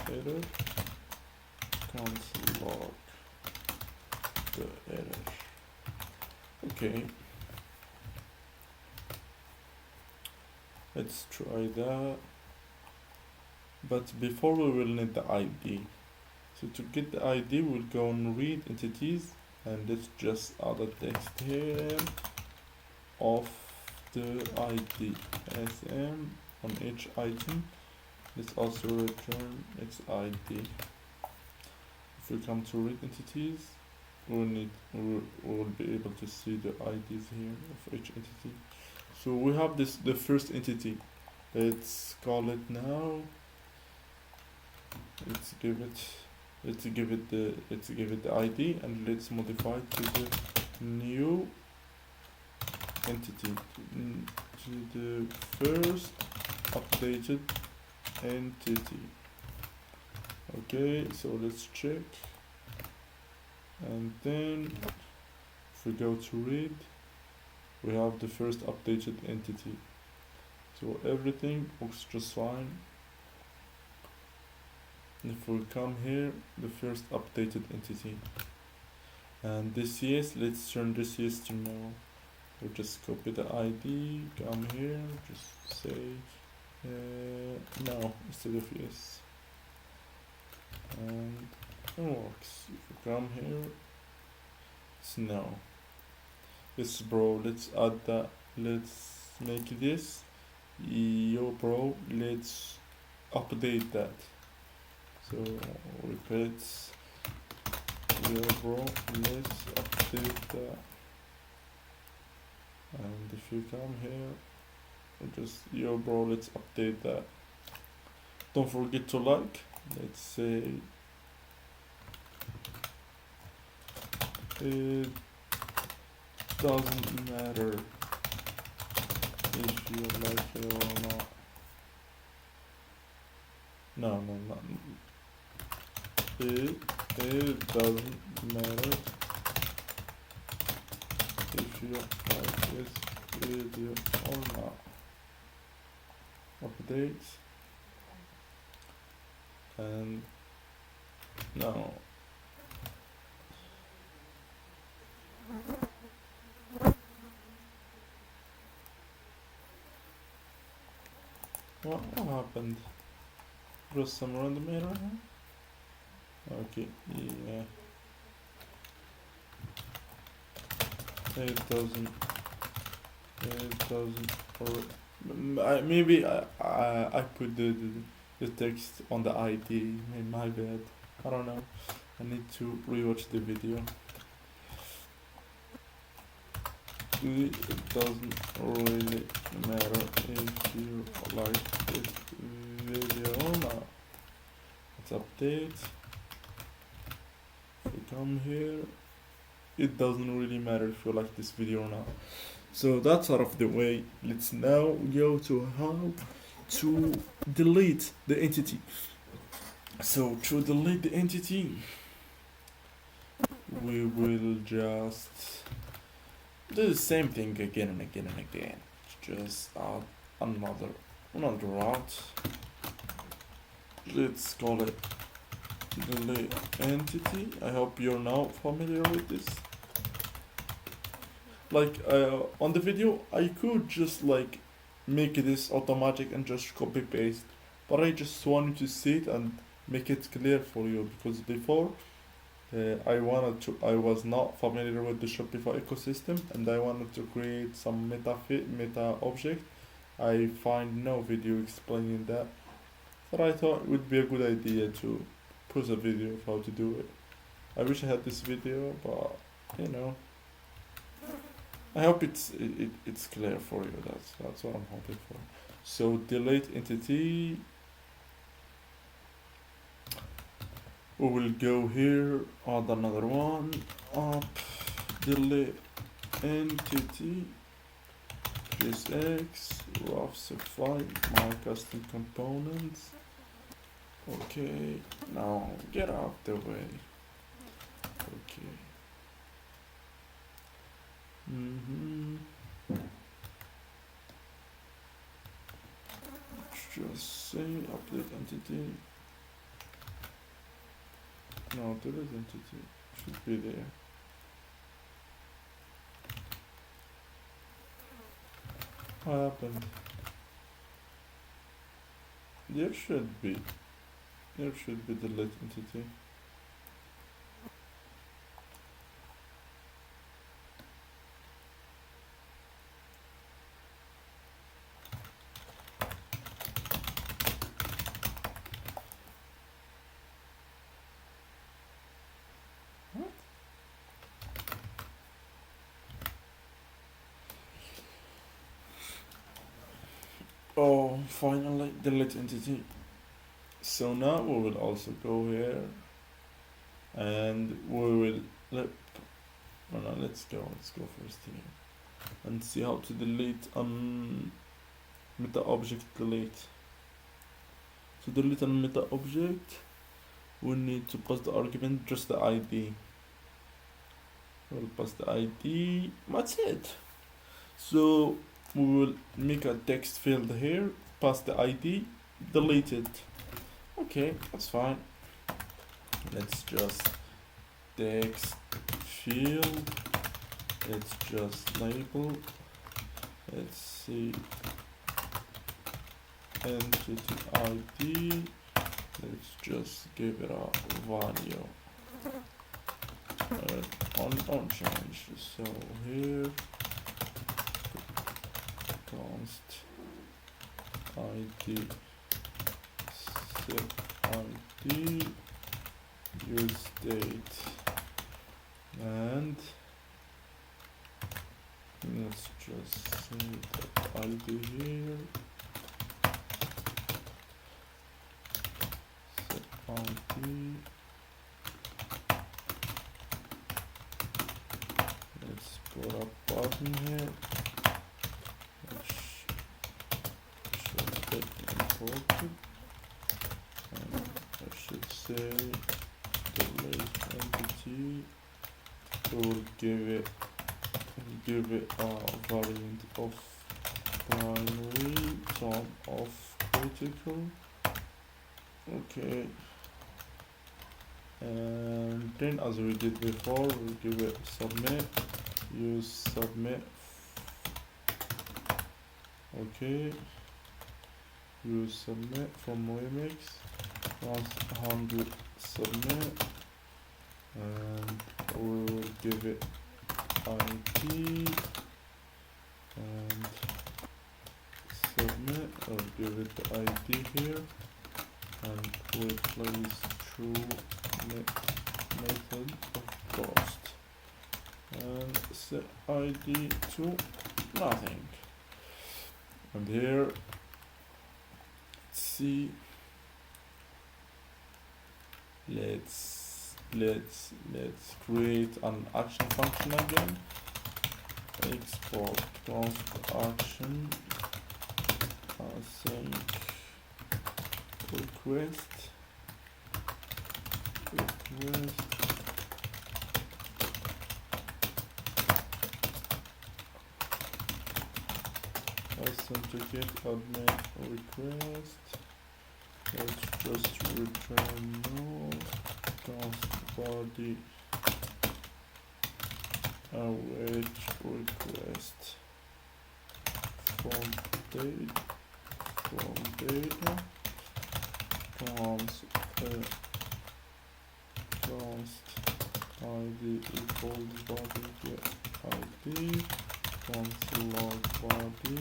error. Const log the error. Okay, let's try that. But before, we will need the ID. So to get the ID, we'll go and read entities, and let's just add a text here of the ID SM on each item. Let's also return its ID. If we come to read entities, we'll be able to see the IDs here of each entity. So we have the first entity. Let's call it now. Let's give it the ID, and let's modify it to the new entity, to the first updated entity. Okay, so let's check, and then if we go to read, we have the first updated entity. So everything looks just fine. If we come here, the first updated entity, and this yes, let's turn this yes to no. We'll just copy the ID, come here, just say no instead of yes, and it works. If we come here, it's no. Yes, bro, let's add that. Let's make this. Yo, bro, let's update that. So repeat, yo bro, let's update that. And if you come here, just yo bro, let's update that. Don't forget to like. Let's say it doesn't matter if you like it or not. No. It doesn't matter if you like this video or not. Updates, and no. What happened? Just some random error? Okay, yeah. It doesn't, or maybe I put the text on the ID. My bad. I don't know. I need to rewatch the video. It doesn't really matter if you like this video or not. Let's update. If we come here, it doesn't really matter if you like this video or not. So that's out of the way. Let's now go to how to delete the entity. So to delete the entity, we will just do the same thing again and again and again. Just add another route. Let's call it delete entity. I hope you're now familiar with this. Like on the video, I could just like make this automatic and just copy paste, but I just wanted to see it and make it clear for you because before I was not familiar with the Shopify ecosystem and I wanted to create some meta object. I find no video explaining that, but I thought it would be a good idea to post a video of how to do it. I wish I had this video, but you know, I hope it's clear for you. That's what I'm hoping for. So delete entity. We will go here, add another one, up, delete entity, JSX, Shopify, my custom components. Okay, now get out the way. Okay. Just say update entity. No, delete entity should be there. What happened? There should be delete entity. Oh, finally delete entity. So now we will also go here and we will let's go first here and see how to delete meta object delete. To delete a meta object, we need to pass the argument just the ID. We'll pass the ID. That's it. So we will make a text field here, pass the ID, delete it. Okay, that's fine. Let's just text field. Let's just label. Let's see entity ID. Let's just give it a value. Unchanged. So here const ID set ID use date and let's just say that ID here set ID. Let's put a button here which should get imported and I should say delete entity. We'll give it a variant of primary, some of critical. Okay, and then as we did before, we'll give it submit, use submit. Okay, use submit from remix, 100 submit, and we will give it ID and submit, or give it the ID here and replace true method of post and set ID to nothing. And here, let's see, let's create an action function again. export transaction async request authenticate admin request. Let's just return no const body await request from data const id equals body get id const log body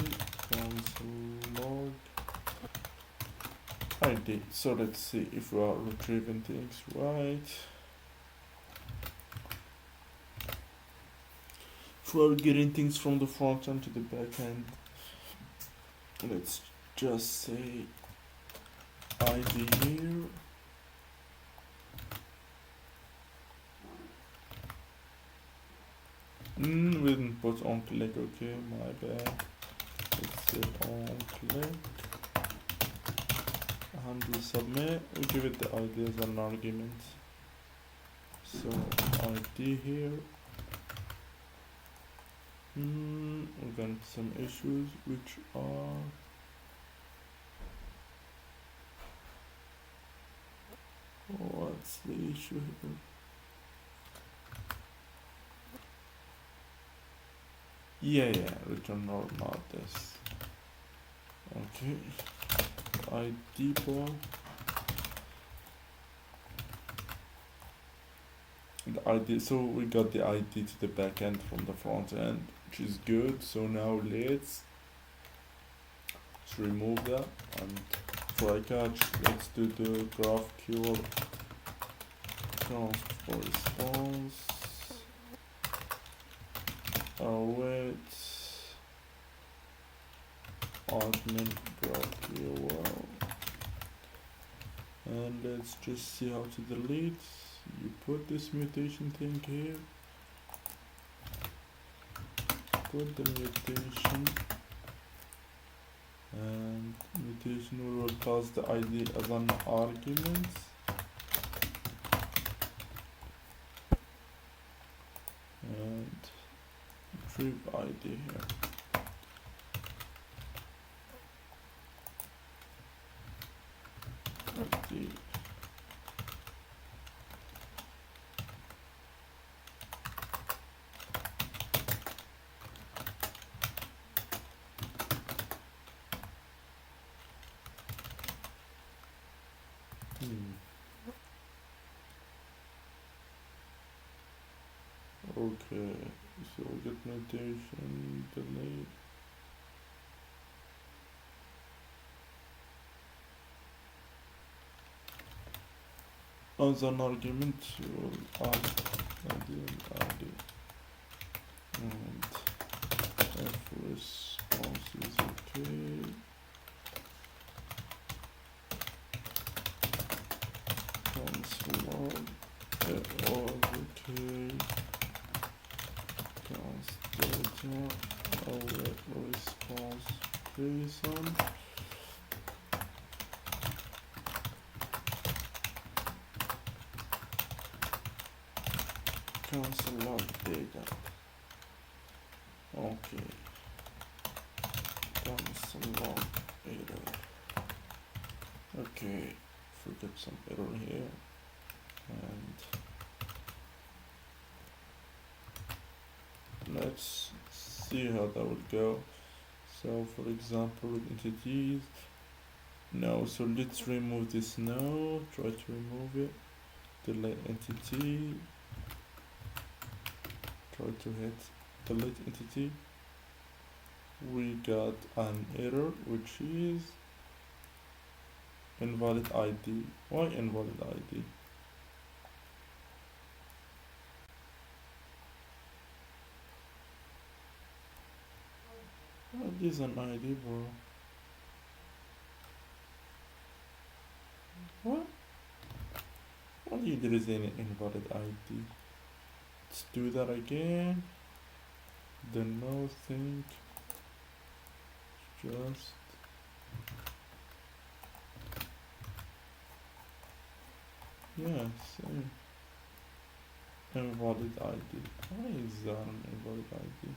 const log id. So let's see if we are retrieving things right. If we are getting things from the front end to the back end, let's just say id here. We didn't put on click, okay, my bad. Let's say on click and we submit. We give it the id as an argument. So id here. We're going to some issues which are what's the issue here? Yeah, return or not this. Okay, id bar. The id, so we got the id to the back end from the front end, which is good. So now let's remove that and try catch. Let's do the GraphQL const for response await admin GraphQL, and let's just see how to delete. You put this mutation thing here, put the mutation, and mutation we will pass the id as an argument, and retrieve id here. id. Okay, so get notation, delete. As an argument, we'll add id, and if response is okay, const log it was okay, const data await response JSON. Const log data. Okay. Const log error. Okay. Forget some error here. And let's see how that would go. So for example with entities, no, so let's remove this now, try to remove it, delete entity, try to hit delete entity. We got an error which is invalid ID. Why invalid ID? What is an ID, bro? What? What there is an invalid ID? Let's do that again. the no thing, just same invalid ID. Why is that an invalid ID?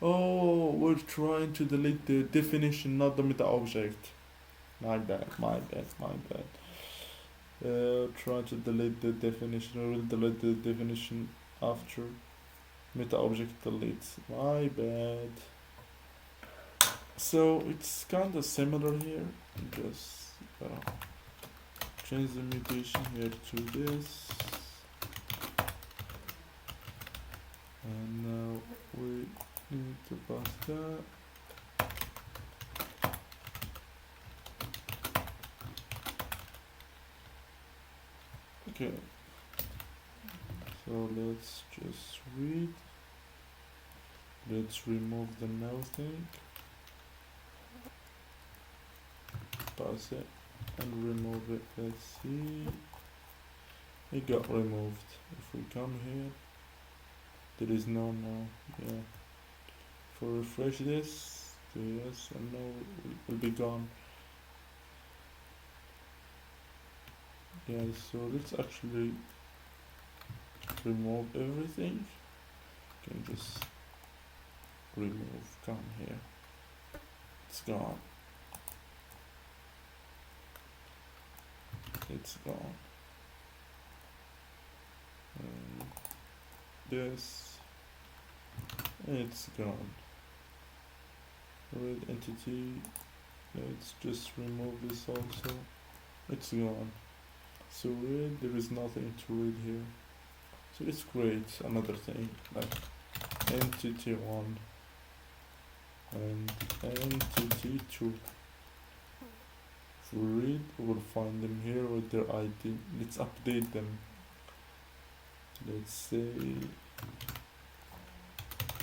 Oh, we're trying to delete the definition, not the meta object. My bad, my bad, my bad. Try to delete the definition. We will delete the definition after meta object deletes. My bad. So it's kind of similar here. Just change the mutation here to this, and now we need to pass that. Okay, so let's just read. Let's remove the no thing, pass it, and remove it. Let's see, it got removed. If we come here, there is no no. Yeah, if we refresh this to yes and no, it will be gone. Yeah, so let's actually remove everything. Can just remove, come here, it's gone, it's gone. And this, it's gone. Read entity, let's just remove this also, it's gone. So read, there is nothing to read here. So it's great. Another thing like entity 1 and entity 2. If we read, we'll find them here with their ID. Let's update them. Let's say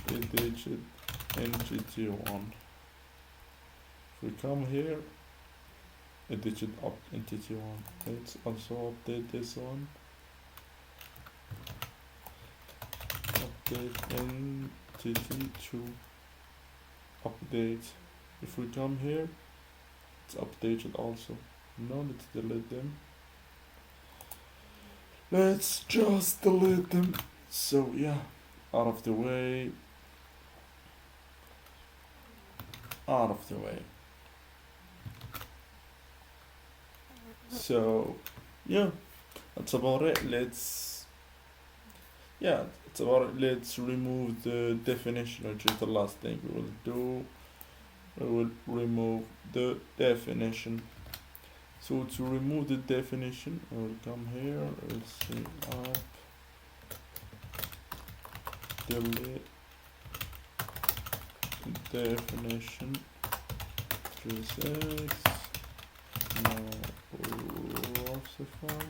edit entity 1. If we come here, edited up entity 1. Let's also update this one. Update entity 2. Update. If we come here, it's updated also. No, let's delete them. Let's just delete them. So yeah, out of the way. Out of the way. So yeah, that's about it. Let's remove the definition, which is the last thing we will do. We will remove the definition. So to remove the definition, I will come here, let's see, up, delete definition, choose X, now Shopify.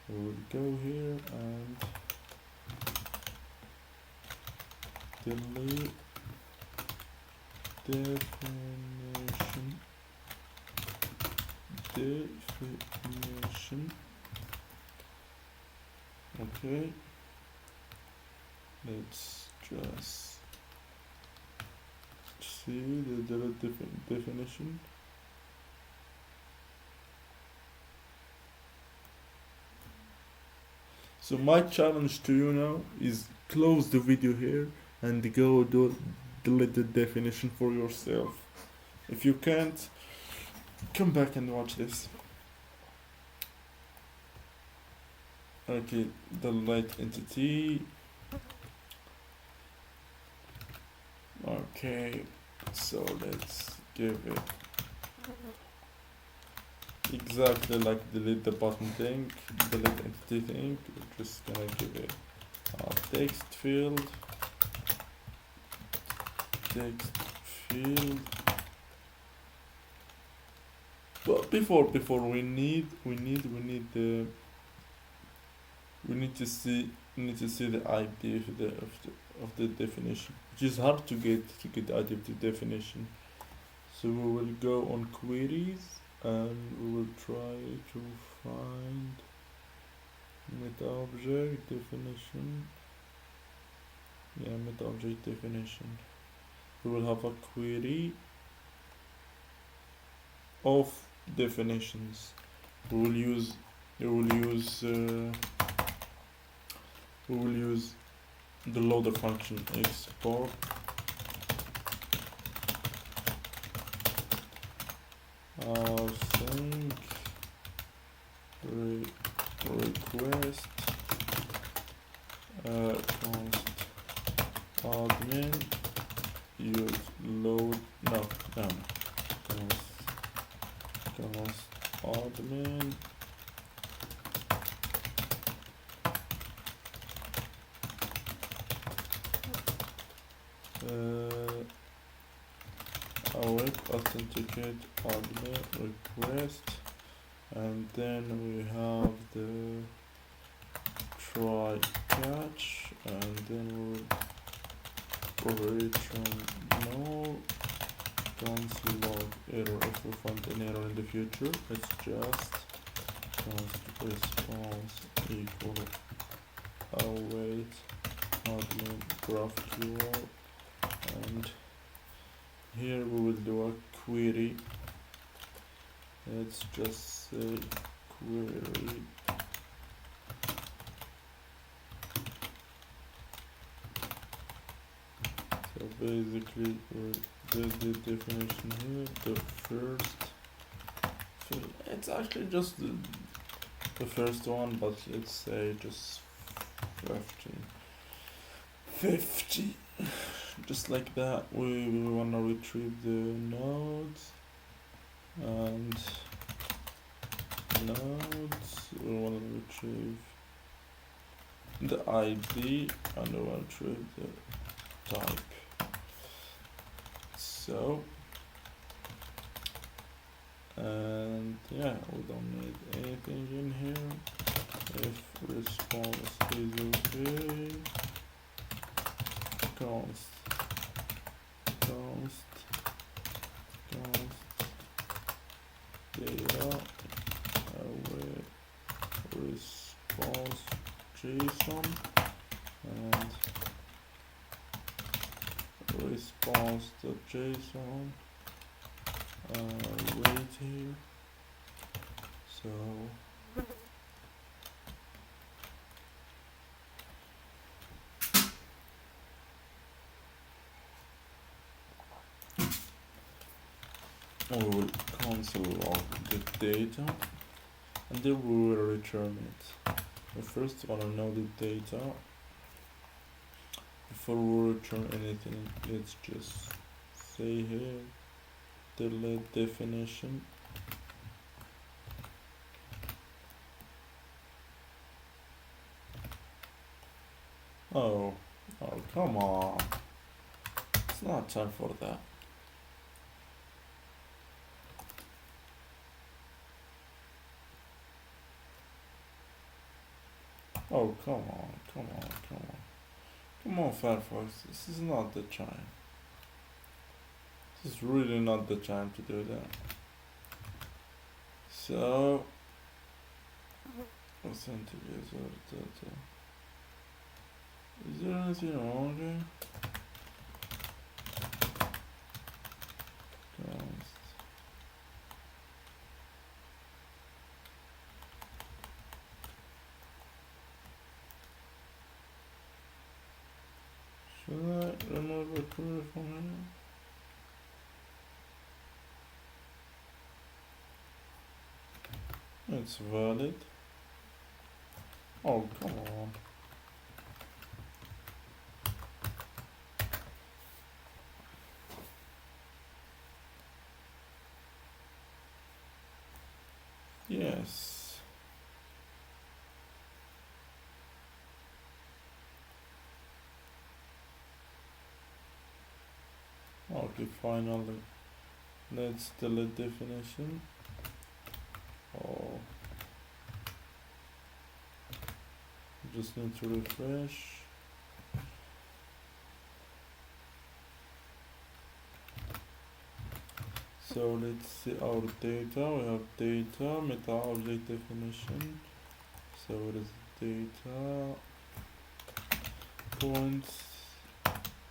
We will go here and delete definition. Okay, let's just see the delete definition. So my challenge to you now is close the video here and go delete the definition for yourself. If you can't, come back and watch this. Okay, delete entity. Okay, so let's give it exactly like delete the button thing, delete entity thing. We're just gonna give it a text field. But before we need to see the ID of the definition, which is hard to get the ID of the definition. So we will go on queries and we will try to find Meta object definition. Yeah, meta object definition. We will have a query of definitions. We will use we will use we will use the loader function export async request const admin use load const admin await authenticate admin request, and then we have the try catch, and then we'll return no const log error. If we find an error in the future, it's just const response equal await admin GraphQL, and here we will do a query. Let's just say query so basically the definition here, the first, so it's actually just the first one, but let's say just 50, just like that. We want to retrieve the nodes, and we want to retrieve the ID, and we want to retrieve the type. So, and yeah, we don't need anything in here. If response is okay, const data await response JSON, and response.json wait here. So we will console log the data, and then we will return it. We first want to know the data before we return anything. Let's just say here delete definition. Oh, come on, it's not time for that. Oh, come on, Firefox, this is not the time. This is really not the time to do that. So, authenticate data. Is there anything wrong here? Const. Should I remove a query from here? It's valid. Oh, come on. Yes. Okay, finally. Let's delete definition. Oh. Just need to refresh. So let's see our data. We have data, meta object definition. So it is data points.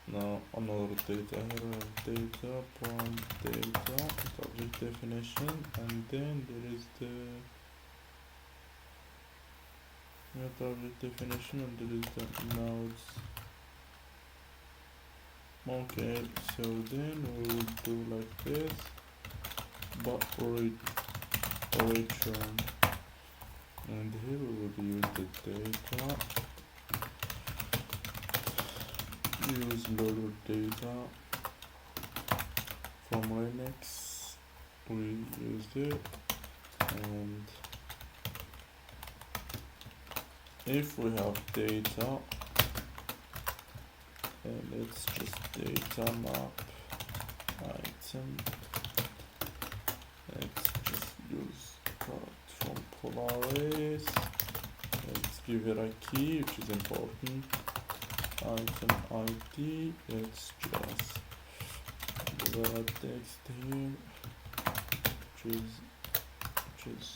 Now another data here, we have data point data object definition, and then there is the Metaobject definition, and there is the nodes. Okay, so then we will do like this, but return, and here we will use the data, use loader data from Linux, we used it, and if we have data, and it's just data map item, let's just use card from Polaris, let's give it a key, which is important, item ID, let's just give it a text here, which is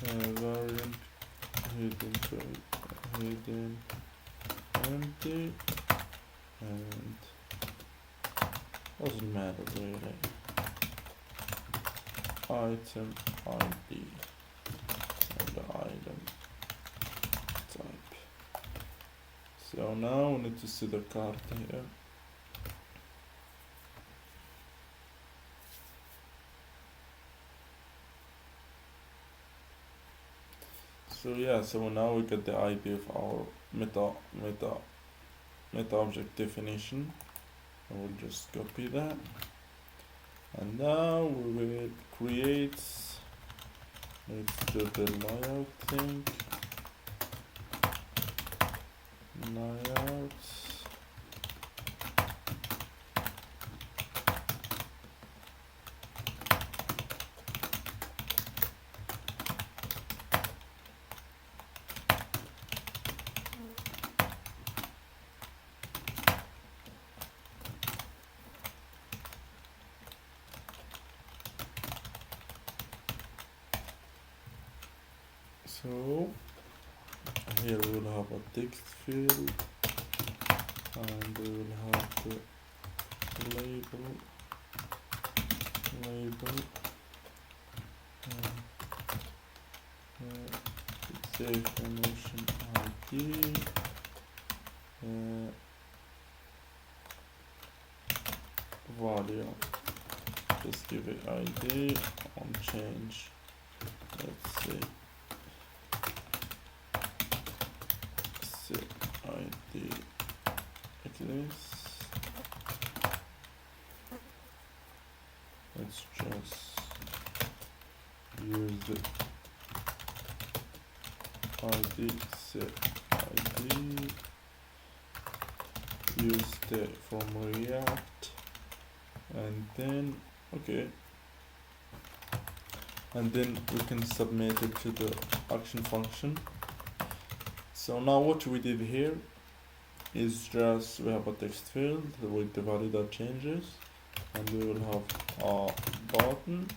variant hidden empty, and doesn't matter really, item ID and the item type. So now we need to see the card here. So yeah, so now we get the ID of our Metaobject definition. I will just copy that, and now we will create, let's do the layout thing, layout, so here we will have a text field, and we will have the label, definition ID, value, just give it ID on change, let's say set ID like this, let's just use the ID set ID, use the from React, and then okay, and then we can submit it to the action function. So now what we did here is just we have a text field with the value that changes, and we will have a button,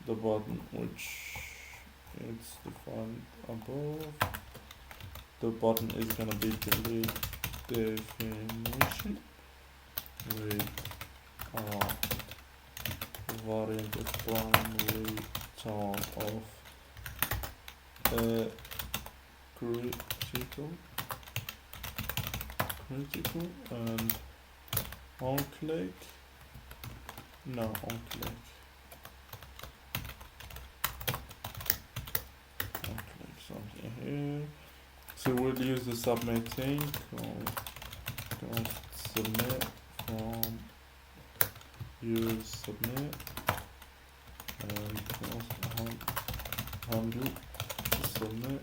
the button which is defined above. The button is gonna be delete definition with variant of primary type of critical, and on click something here. So we'll use the submit thing, don't submit from use submit, and handle submit.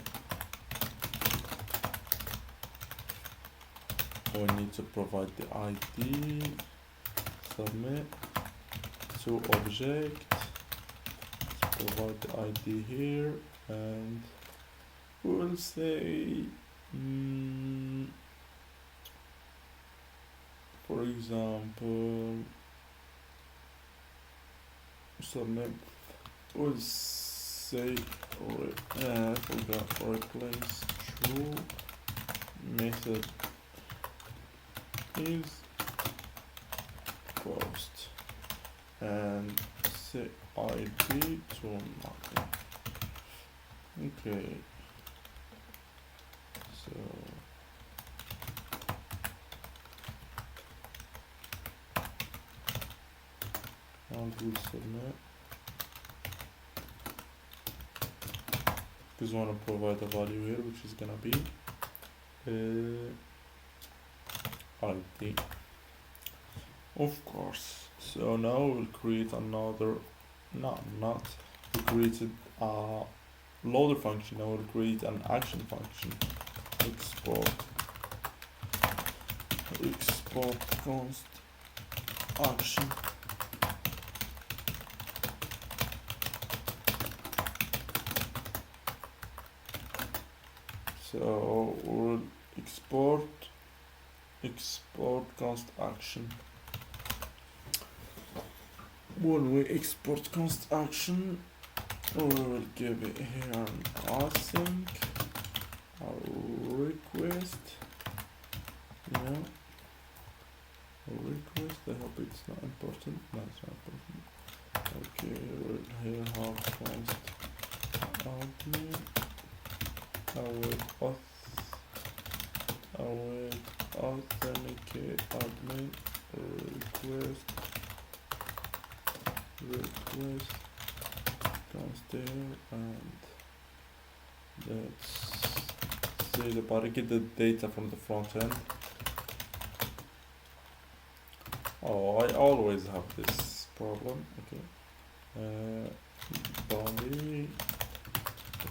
We need to provide the ID, submit to object, provide the ID here, and we'll say for example submit, we'll say forgot replace true method is post and say id to nothing. Okay, so I'll do submit because we want to provide a value here, which is gonna be id, of course. So now we'll create another, not we created a loader function. Now we'll create an action function, export const action. So we'll export const action. When we export const action, we will give it here an async, a request, yeah, a request. I hope it's not important. No, it's not important. Okay, we'll here have const admin. I will authenticate admin request comes there, and let's say the body get the data from the front end. Oh, I always have this problem. Okay, body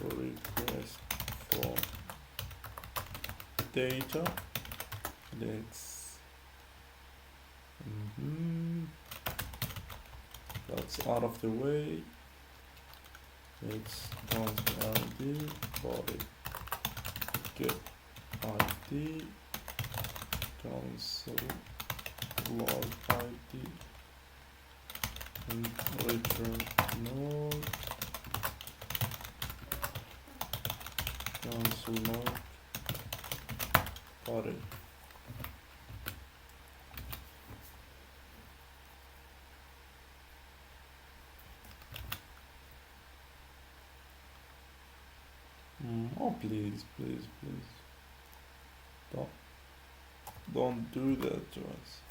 request for data. Let's that's out of the way. It's const id body get id console log id and return node console log body. Oh, please, don't do that to us.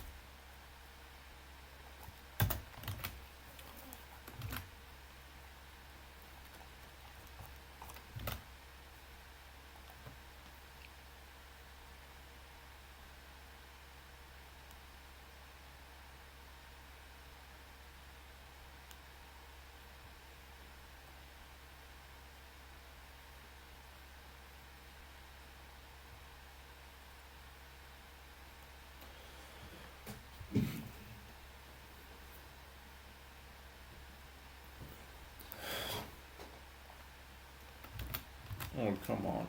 Oh, come on.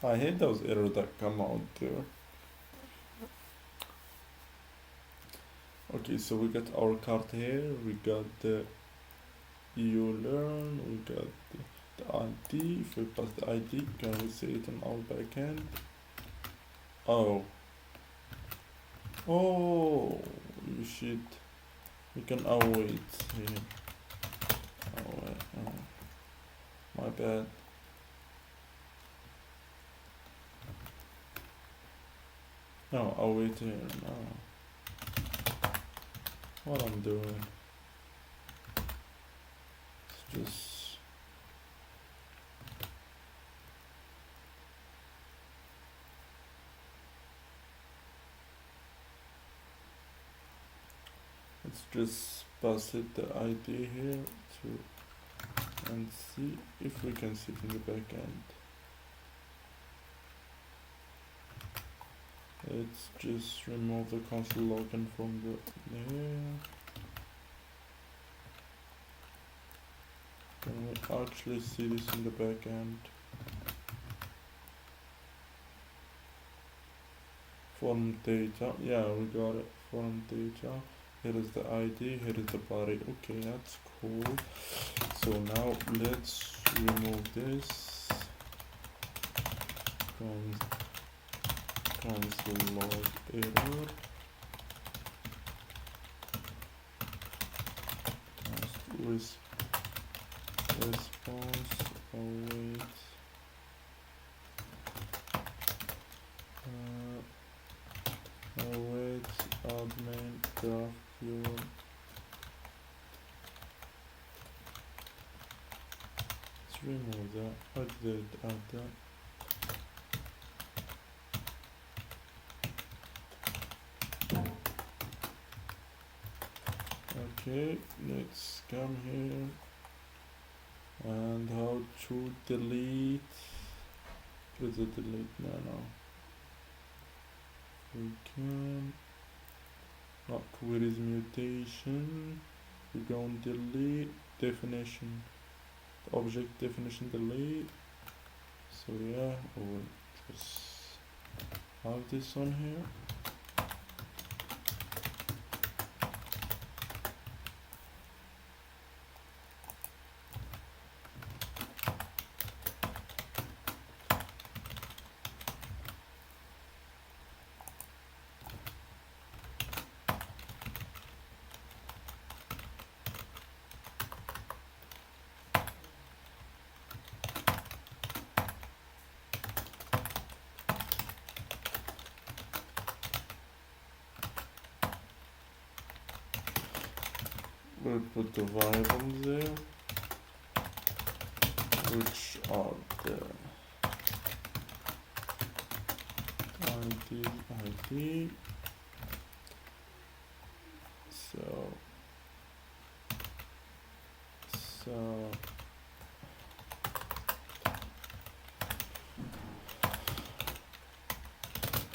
I hate those errors that come out there. Okay, so we got our card here, we got the you learn, we got the ID. If we pass the ID, can we see it in our backend? Oh, you should. We can await here. My bad. No, await here. No. What I'm doing? It's just. Let's just pass it the ID here to and see if we can see it in the back end. Let's just remove the console login from there. Can we actually see this in the back end? Form data, yeah, we got it. Form data. here is the ID, here is the body. Okay, that's cool. So now let's remove this. Log error. Response await await admin draft view. Let's remove that. I did add that. Okay, let's come here and how to delete. Is it delete? No. We can. Queries mutation. We go on delete definition. Object definition delete. So yeah, we'll just have this on here. We'll put the variables there, which are the ID. So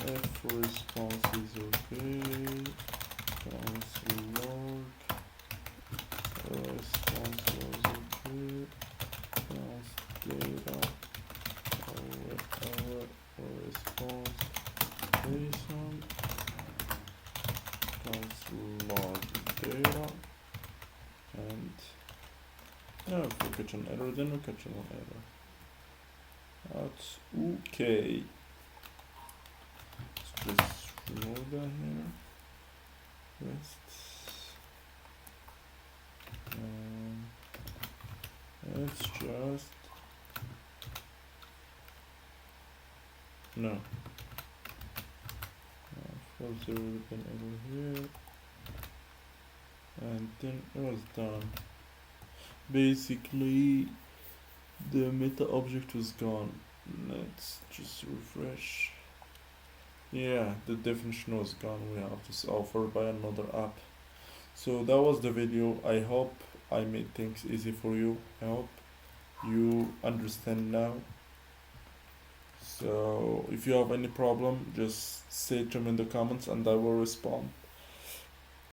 if response is okay, log response was okay, data our response JSON log data, and if we catch an error, then we catch an error. That's okay. Let's just remove that here. It's just no. First there would have been over here, and then it was done. Basically, the meta object was gone. Let's just refresh. Yeah, the definition was gone. We have this offered by another app. So that was the video. I hope I made things easy for you. I hope you understand now. So if you have any problem, just say to me in the comments and I will respond.